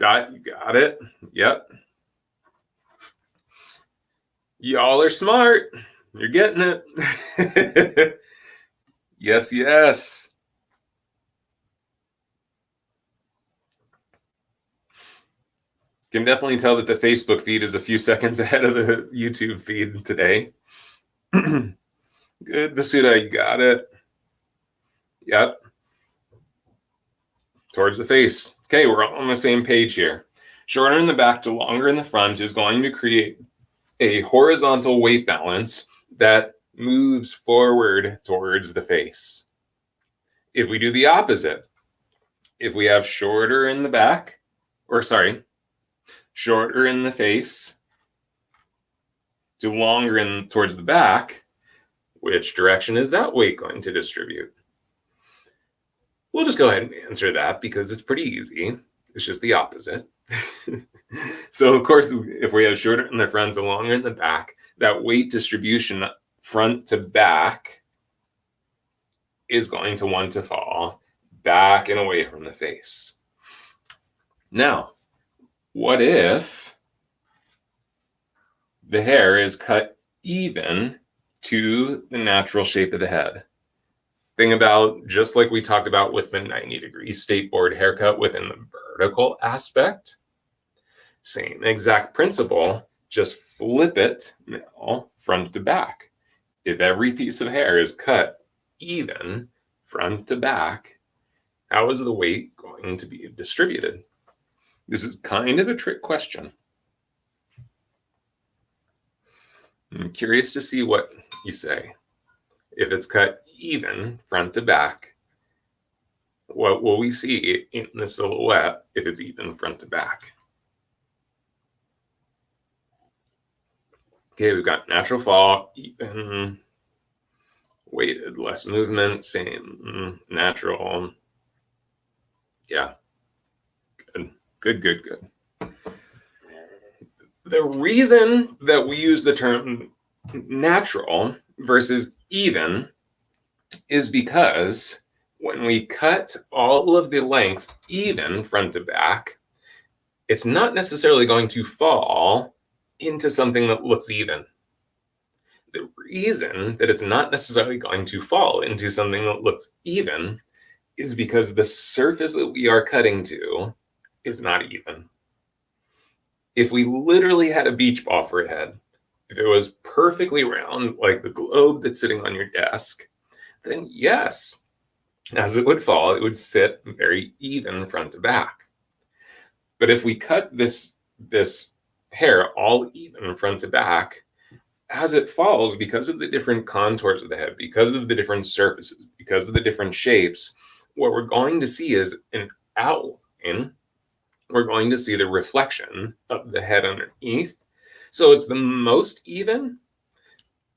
You got it? Yep. Y'all are smart. You're getting it. Yes, yes. Can definitely tell that the Facebook feed is a few seconds ahead of the YouTube feed today. Good, Basuda, you got it. Yep. Towards the face. Okay, we're all on the same page here. Shorter in the back to longer in the front is going to create a horizontal weight balance that moves forward towards the face. If we do the opposite, if we have shorter in the back, shorter in the face to longer in towards the back, which direction is that weight going to distribute? We'll just go ahead and answer that because it's pretty easy. It's just the opposite. So, of course, if we have shorter in the front and longer in the back, that weight distribution front to back is going to want to fall back and away from the face. Now, what if the hair is cut even to the natural shape of the head? Think about, just like we talked about with the 90-degree state board haircut within the vertical aspect, same exact principle, just flip it now front to back. If every piece of hair is cut even front to back, how is the weight going to be distributed? This is kind of a trick question. I'm curious to see what you say. If it's cut even front to back, what will we see in the silhouette if it's even front to back? Okay, we've got natural fall, even, weighted, less movement, same, natural. Yeah, good. The reason that we use the term natural versus even is because when we cut all of the length even front to back, it's not necessarily going to fall into something that looks even. The reason that it's not necessarily going to fall into something that looks even is because the surface that we are cutting to is not even. If we literally had a beach ball for a head, if it was perfectly round like the globe that's sitting on your desk, then yes, as it would fall, it would sit very even front to back. But if we cut this hair all even front to back, as it falls, because of the different contours of the head, because of the different surfaces, because of the different shapes, what we're going to see is an outline. We're going to see the reflection of the head underneath. So it's the most even,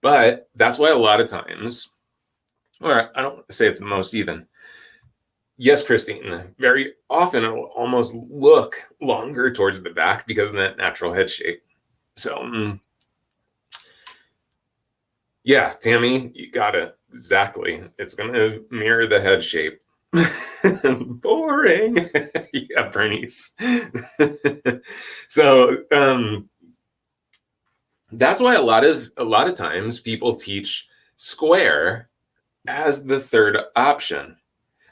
but that's why a lot of times, or I don't say it's the most even. Yes, Christine, very often it will almost look longer towards the back because of that natural head shape. So yeah, Tammy, you got it. Exactly. It's going to mirror the head shape. Boring. Yeah, Bernice. So that's why a lot of times people teach square as the third option.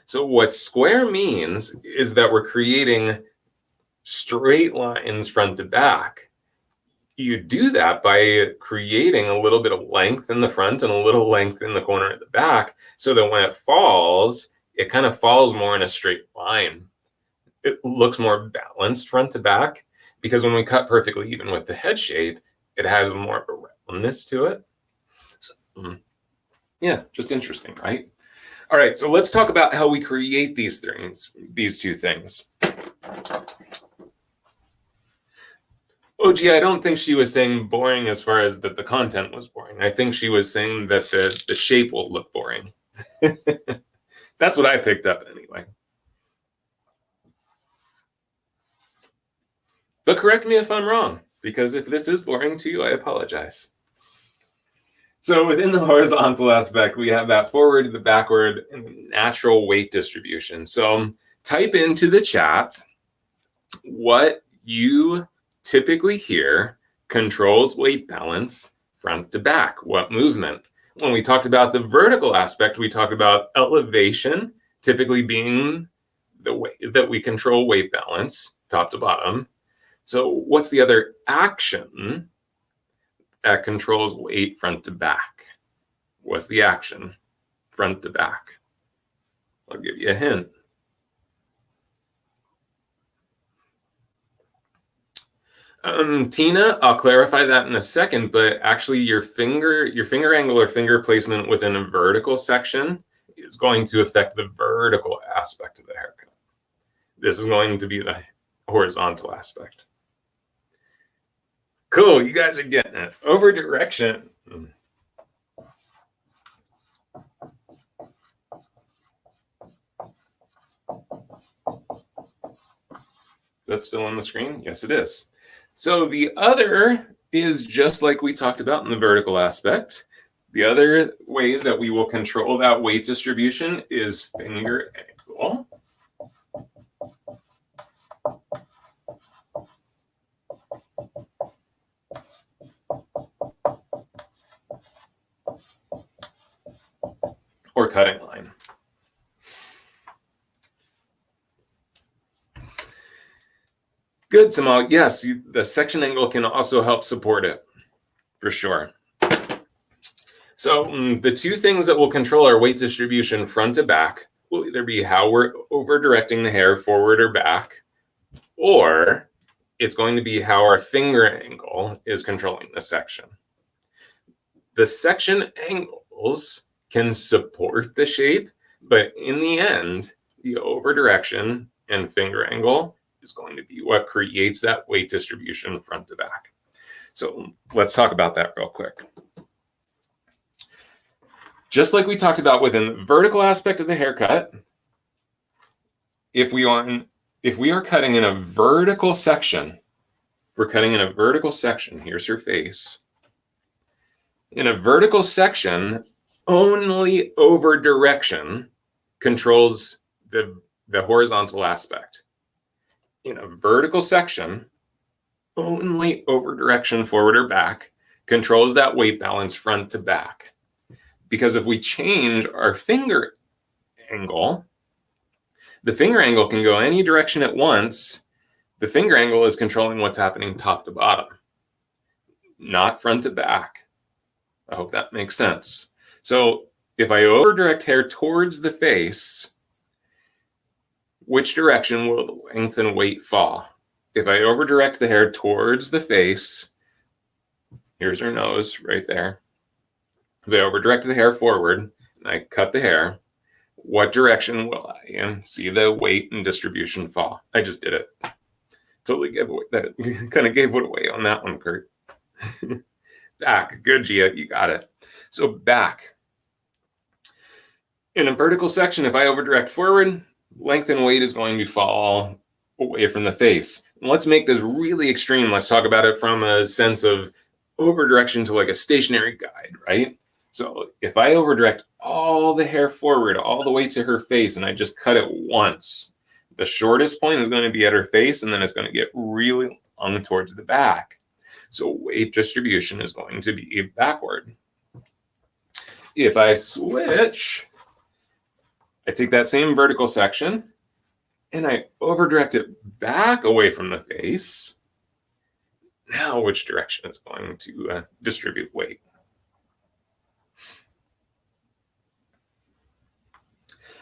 So what square means is that we're creating straight lines front to back. You do that by creating a little bit of length in the front and a little length in the corner at the back, so that when it falls, it kind of falls more in a straight line. It looks more balanced front to back, because when we cut perfectly even with the head shape, it has more of a roundness to it. So, yeah, just interesting, right? All right, so let's talk about how we create these two things. Oh, gee, I don't think she was saying boring as far as that the content was boring. I think she was saying that the shape will look boring. That's what I picked up anyway. But correct me if I'm wrong, because if this is boring to you, I apologize. So within the horizontal aspect, we have that forward, the backward, and the natural weight distribution. So type into the chat what you typically hear controls weight balance front to back. What movement? When we talked about the vertical aspect, we talked about elevation typically being the way that we control weight balance, top to bottom. So what's the other action that controls weight front to back? What's the action front to back? I'll give you a hint. Tina, I'll clarify that in a second, but actually your finger angle or finger placement within a vertical section is going to affect the vertical aspect of the haircut. This is going to be the horizontal aspect. Cool, you guys are getting it. Overdirection. Is that still on the screen? Yes, it is. So the other is just like we talked about in the vertical aspect. The other way that we will control that weight distribution is finger angle. Or cutting line. Good, Samal. Yes, the section angle can also help support it, for sure. So the two things that will control our weight distribution front to back will either be how we're over directing the hair forward or back, or it's going to be how our finger angle is controlling the section. The section angles can support the shape, but in the end, the over direction and finger angle is going to be what creates that weight distribution front to back. So let's talk about that real quick. Just like we talked about within the vertical aspect of the haircut, if we are cutting in a vertical section, here's her face. In a vertical section, only over direction controls the horizontal aspect. In a vertical section, only over direction forward or back controls that weight balance front to back. Because if we change our finger angle, the finger angle can go any direction at once. The finger angle is controlling what's happening top to bottom, not front to back. I hope that makes sense. So if I over direct hair towards the face, which direction will the length and weight fall? If I over direct the hair towards the face, here's her nose right there. If I over direct the hair forward and I cut the hair, what direction will I see the weight and distribution fall? I just did it. Totally gave away that. Kind of gave it away on that one, Kurt. Back. Good, Gia. You got it. So back. In a vertical section, if I over direct forward, length and weight is going to fall away from the face. And let's make this really extreme. Let's talk about it from a sense of over direction to like a stationary guide, right? So if I over direct all the hair forward all the way to her face and I just cut it once, the shortest point is going to be at her face, and then it's going to get really long towards the back. So weight distribution is going to be backward. If I switch, I take that same vertical section and I over direct it back away from the face. Now which direction is going to distribute weight?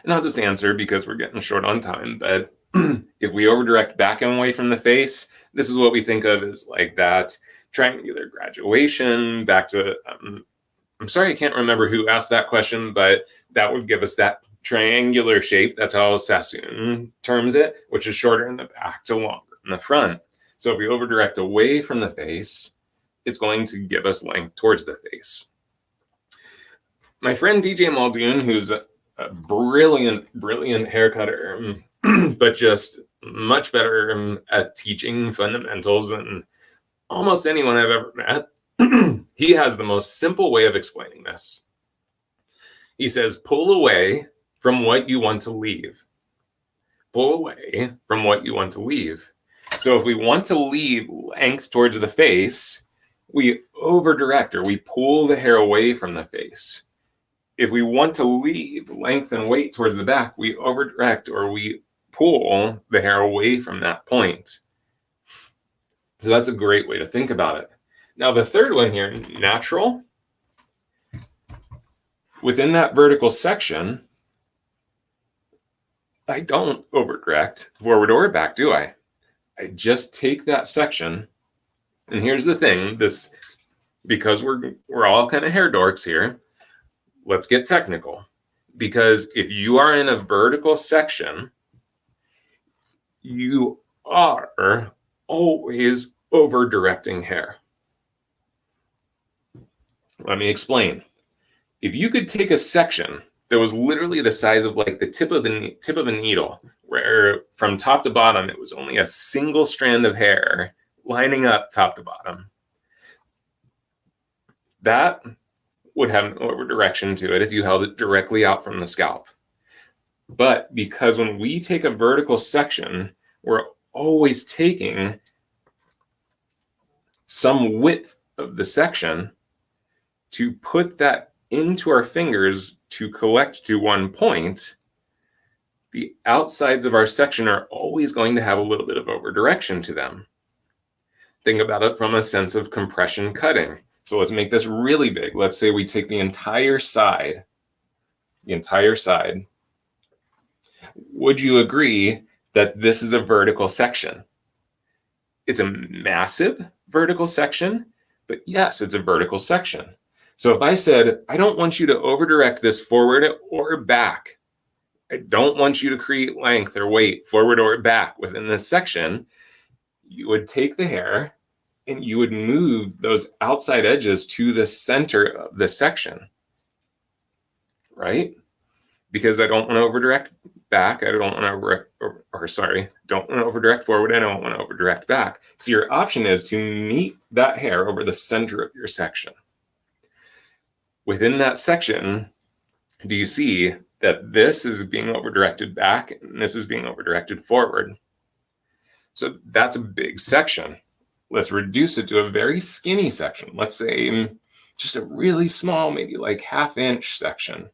And I'll just answer because we're getting short on time, but if we over direct back and away from the face, this is what we think of as like that triangular graduation back to, I'm sorry, I can't remember who asked that question, but that would give us that triangular shape. That's how Sassoon terms it, which is shorter in the back to longer in the front. So if we over direct away from the face, it's going to give us length towards the face. My friend DJ Muldoon, who's a brilliant hair cutter, but just much better at teaching fundamentals than almost anyone I've ever met. He has the most simple way of explaining this. He says, pull away from what you want to leave. Pull away from what you want to leave. So if we want to leave length towards the face, we over direct or we pull the hair away from the face. If we want to leave length and weight towards the back, we over direct or we pull the hair away from that point. So that's a great way to think about it. Now the third one here, natural. Within that vertical section, I don't over direct forward or back, do I? I just take that section, and here's the thing, this, because we're all kind of hair dorks here, let's get technical. Because if you are in a vertical section, you are always over directing hair. Let me explain. If you could take a section that was literally the size of like the tip of a needle, where from top to bottom it was only a single strand of hair lining up top to bottom, that would have an over direction to it if you held it directly out from the scalp. But because when we take a vertical section, we're always taking some width of the section to put that into our fingers to collect to one point, the outsides of our section are always going to have a little bit of over direction to them. Think about it from a sense of compression cutting. So let's make this really big. Let's say we take the entire side. Would you agree that this is a vertical section? It's a massive vertical section, but yes, it's a vertical section. So if I said, I don't want you to over direct this forward or back, I don't want you to create length or weight forward or back within this section, you would take the hair and you would move those outside edges to the center of the section, right? Because I don't want to over direct back, I don't want to don't want to over direct forward, I don't want to over direct back. So your option is to meet that hair over the center of your section. Within that section, do you see that this is being over-directed back and this is being over-directed forward. So that's a big section. Let's reduce it to a very skinny section. Let's say just a really small, maybe like 1/2 inch section.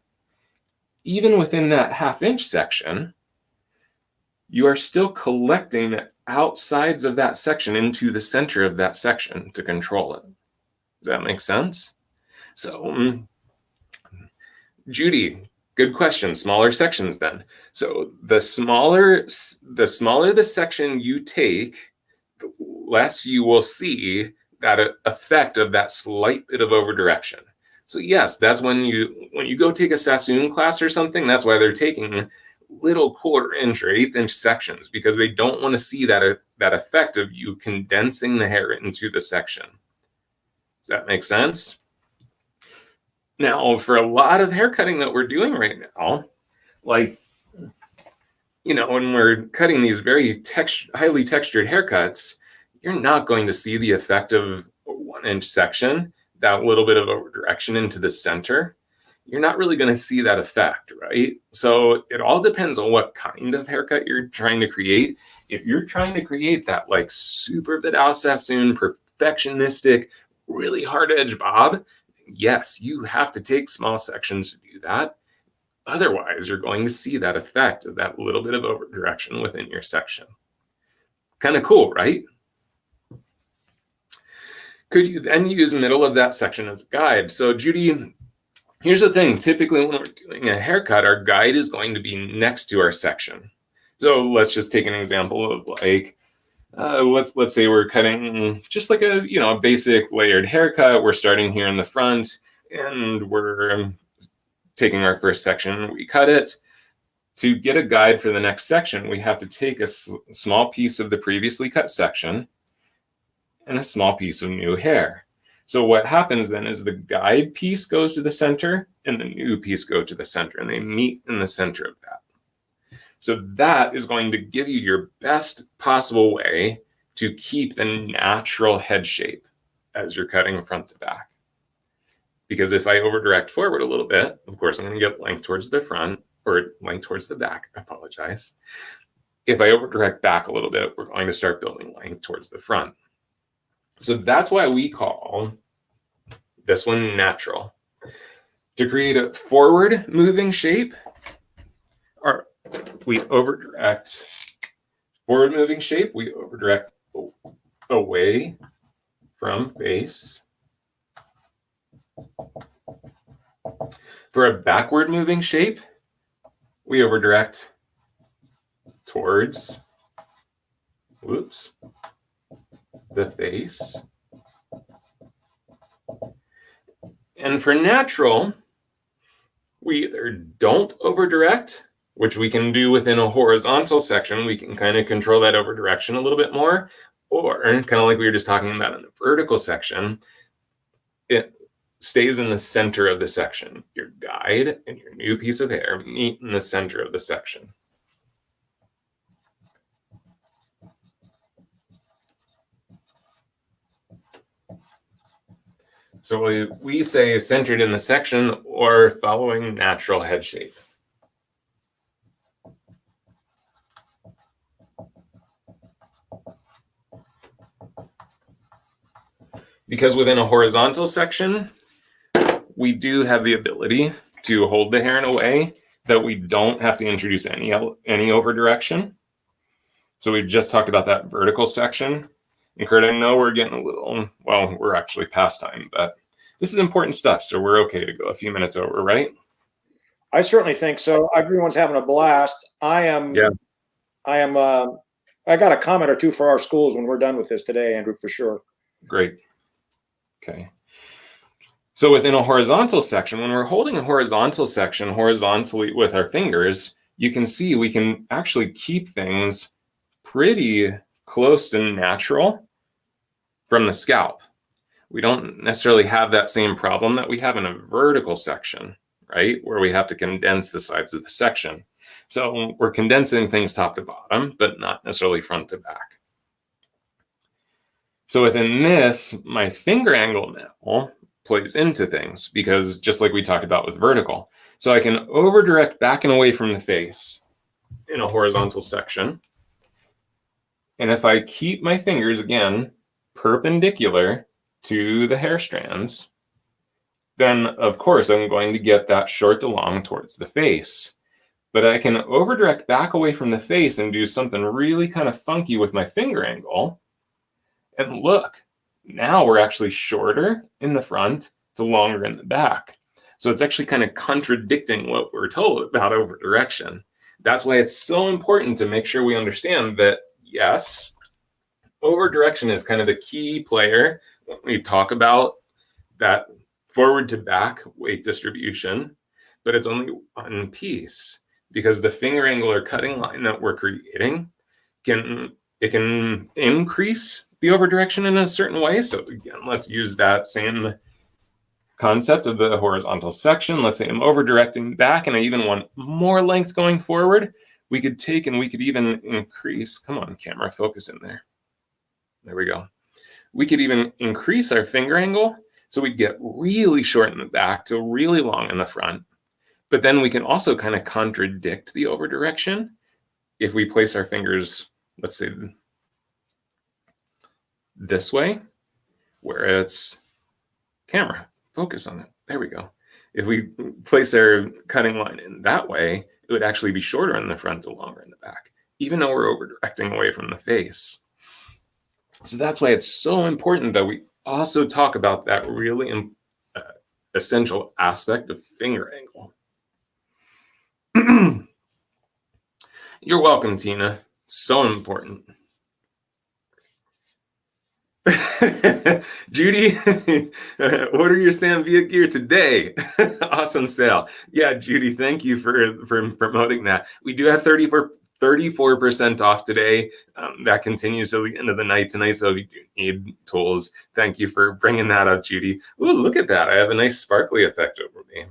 Even within that 1/2 inch section, you are still collecting outsides of that section into the center of that section to control it. Does that make sense? So, Judy, good question. Smaller sections then. So the smaller the section you take, the less you will see that effect of that slight bit of overdirection. So yes, that's when you go take a Sassoon class or something, that's why they're taking little 1/4 inch or 1/8 inch sections, because they don't want to see that effect of you condensing the hair into the section. Does that make sense? Now, for a lot of hair cutting that we're doing right now, like, when we're cutting these very highly textured haircuts, you're not going to see the effect of a 1 inch section, that little bit of overdirection into the center. You're not really going to see that effect, right? So it all depends on what kind of haircut you're trying to create. If you're trying to create that like super Vidal Sassoon, perfectionistic, really hard edge bob, yes, you have to take small sections to do that. Otherwise, you're going to see that effect of that little bit of overdirection within your section. Kind of cool, right? Could you then use middle of that section as a guide? So Judy, here's the thing. Typically when we're doing a haircut, our guide is going to be next to our section. So let's just take an example of like, let's say we're cutting just like a basic layered haircut. We're starting here in the front and we're taking our first section, we cut it. To get a guide for the next section, we have to take a small piece of the previously cut section and a small piece of new hair. So what happens then is the guide piece goes to the center and the new piece go to the center, and they meet in the center of that. So that is going to give you your best possible way to keep the natural head shape as you're cutting front to back. Because if I overdirect forward a little bit, of course, I'm going to get length towards the front, or length towards the back, I apologize. If I overdirect back a little bit, we're going to start building length towards the front. So that's why we call this one natural. To create a forward moving shape, or we overdirect forward moving shape, we overdirect away from face. For a backward moving shape, we overdirect towards, the face. And for natural, we either don't overdirect, which we can do within a horizontal section. We can kind of control that overdirection a little bit more, or kind of like we were just talking about in the vertical section, it stays in the center of the section. Your guide and your new piece of hair meet in the center of the section. So we say centered in the section or following natural head shape. Because within a horizontal section, we do have the ability to hold the hair in a way that we don't have to introduce any overdirection. So we just talked about that vertical section. And Kurt, I know we're getting a little, well, we're actually past time, but this is important stuff, so we're okay to go a few minutes over, right? I certainly think so. Everyone's having a blast. I got a comment or two for our schools when we're done with this today, Andrew, for sure. Great. Okay. So within a horizontal section, when we're holding a horizontal section horizontally with our fingers, you can see we can actually keep things pretty close to natural from the scalp. We don't necessarily have that same problem that we have in a vertical section, right? Where we have to condense the sides of the section. So we're condensing things top to bottom, but not necessarily front to back. So within this, my finger angle now plays into things, because just like we talked about with vertical. So I can over direct back and away from the face in a horizontal section. And if I keep my fingers, again, perpendicular to the hair strands, then of course I'm going to get that short to long towards the face. But I can over direct back away from the face and do something really kind of funky with my finger angle. And look, now we're actually shorter in the front to longer in the back. So it's actually kind of contradicting what we're told about over direction. That's why it's so important to make sure we understand that, yes, over direction is kind of the key player when we talk about that forward to back weight distribution, but it's only one piece, because the finger angle or cutting line that we're creating can increase the over direction in a certain way. So again, let's use that same concept of the horizontal section. Let's say I'm over directing back and I even want more length going forward. We could take and we could even increase, come on camera, focus in there. There we go. We could even increase our finger angle so we'd get really short in the back to really long in the front. But then we can also kind of contradict the over direction if we place our fingers, let's say this way, where it's camera, focus on it. There we go. If we place our cutting line in that way, it would actually be shorter in the front and longer in the back, even though we're over directing away from the face. So that's why it's so important that we also talk about that really essential aspect of finger angle. You're welcome, Tina. So important. Judy, order your Sam Via gear today. Awesome sale. Yeah, Judy, thank you for promoting that. We do have 34% off today. That continues till the end of the night tonight. So if you do need tools, thank you for bringing that up, Judy. Ooh, look at that. I have a nice sparkly effect over me.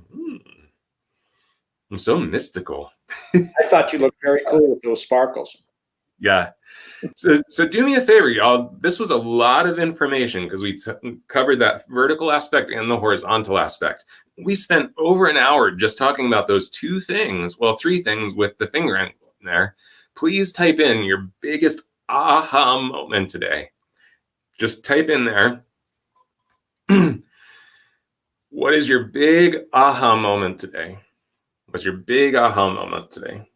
I'm so mystical. I thought you looked very cool with those sparkles. Yeah. So do me a favor, y'all. This was a lot of information because we covered that vertical aspect and the horizontal aspect. We spent over an hour just talking about those two things. Well, three things with the finger angle in there. Please type in your biggest aha moment today. Just type in there. What is your big aha moment today? What's your big aha moment today?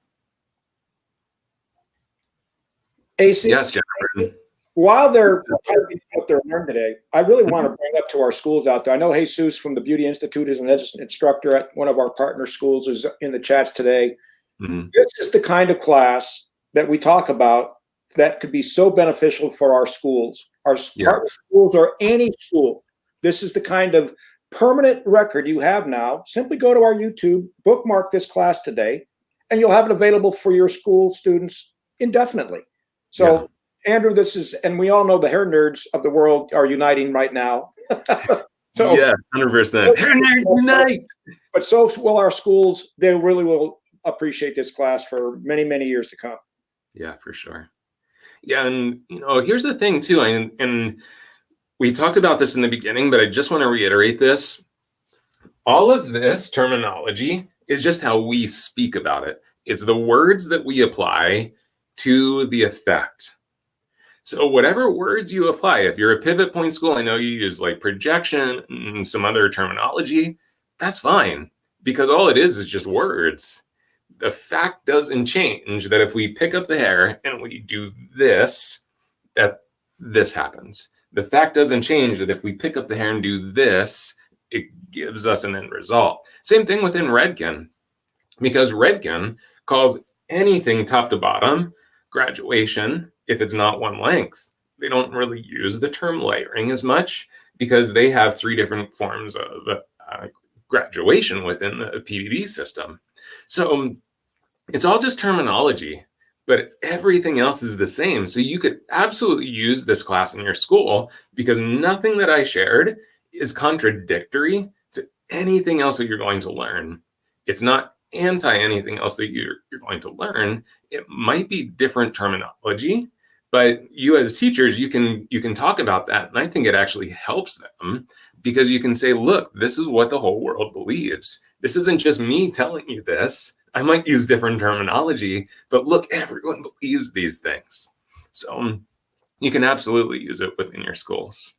AC, Yes, Jennifer. while they're typing what they're learning today, I really want to bring up to our schools out there. I know Jesus from the Beauty Institute is an instructor at one of our partner schools, is in the chats today. Mm-hmm. This is the kind of class that we talk about that could be so beneficial for our schools, our partner schools, or any school. This is the kind of permanent record you have now. Simply go to our YouTube, bookmark this class today, and you'll have it available for your school students indefinitely. So, Andrew, this is, and we all know the hair nerds of the world are uniting right now. So, yes, 100%. Hair nerd unite. But so will our schools. They really will appreciate this class for many, many years to come. Yeah, for sure. Yeah, and here's the thing too, and we talked about this in the beginning, but I just want to reiterate this. All of this terminology is just how we speak about it. It's the words that we apply to the effect. So whatever words you apply, if you're a pivot point school, I know you use like projection and some other terminology, that's fine, because all it is just words. The fact doesn't change that if we pick up the hair and we do this, that this happens. The fact doesn't change that if we pick up the hair and do this, it gives us an end result. Same thing within Redken, because Redken calls anything top to bottom graduation if it's not one length. They don't really use the term layering as much because they have three different forms of graduation within the PVD system. So it's all just terminology, but everything else is the same. So you could absolutely use this class in your school because nothing that I shared is contradictory to anything else that you're going to learn. It's not anti anything else that you're going to learn. It might be different terminology, but you as teachers, you can talk about that. And I think it actually helps them. because you can say, look, this is what the whole world believes. This isn't just me telling you this. I might use different terminology, but look, everyone believes these things. So you can absolutely use it within your schools.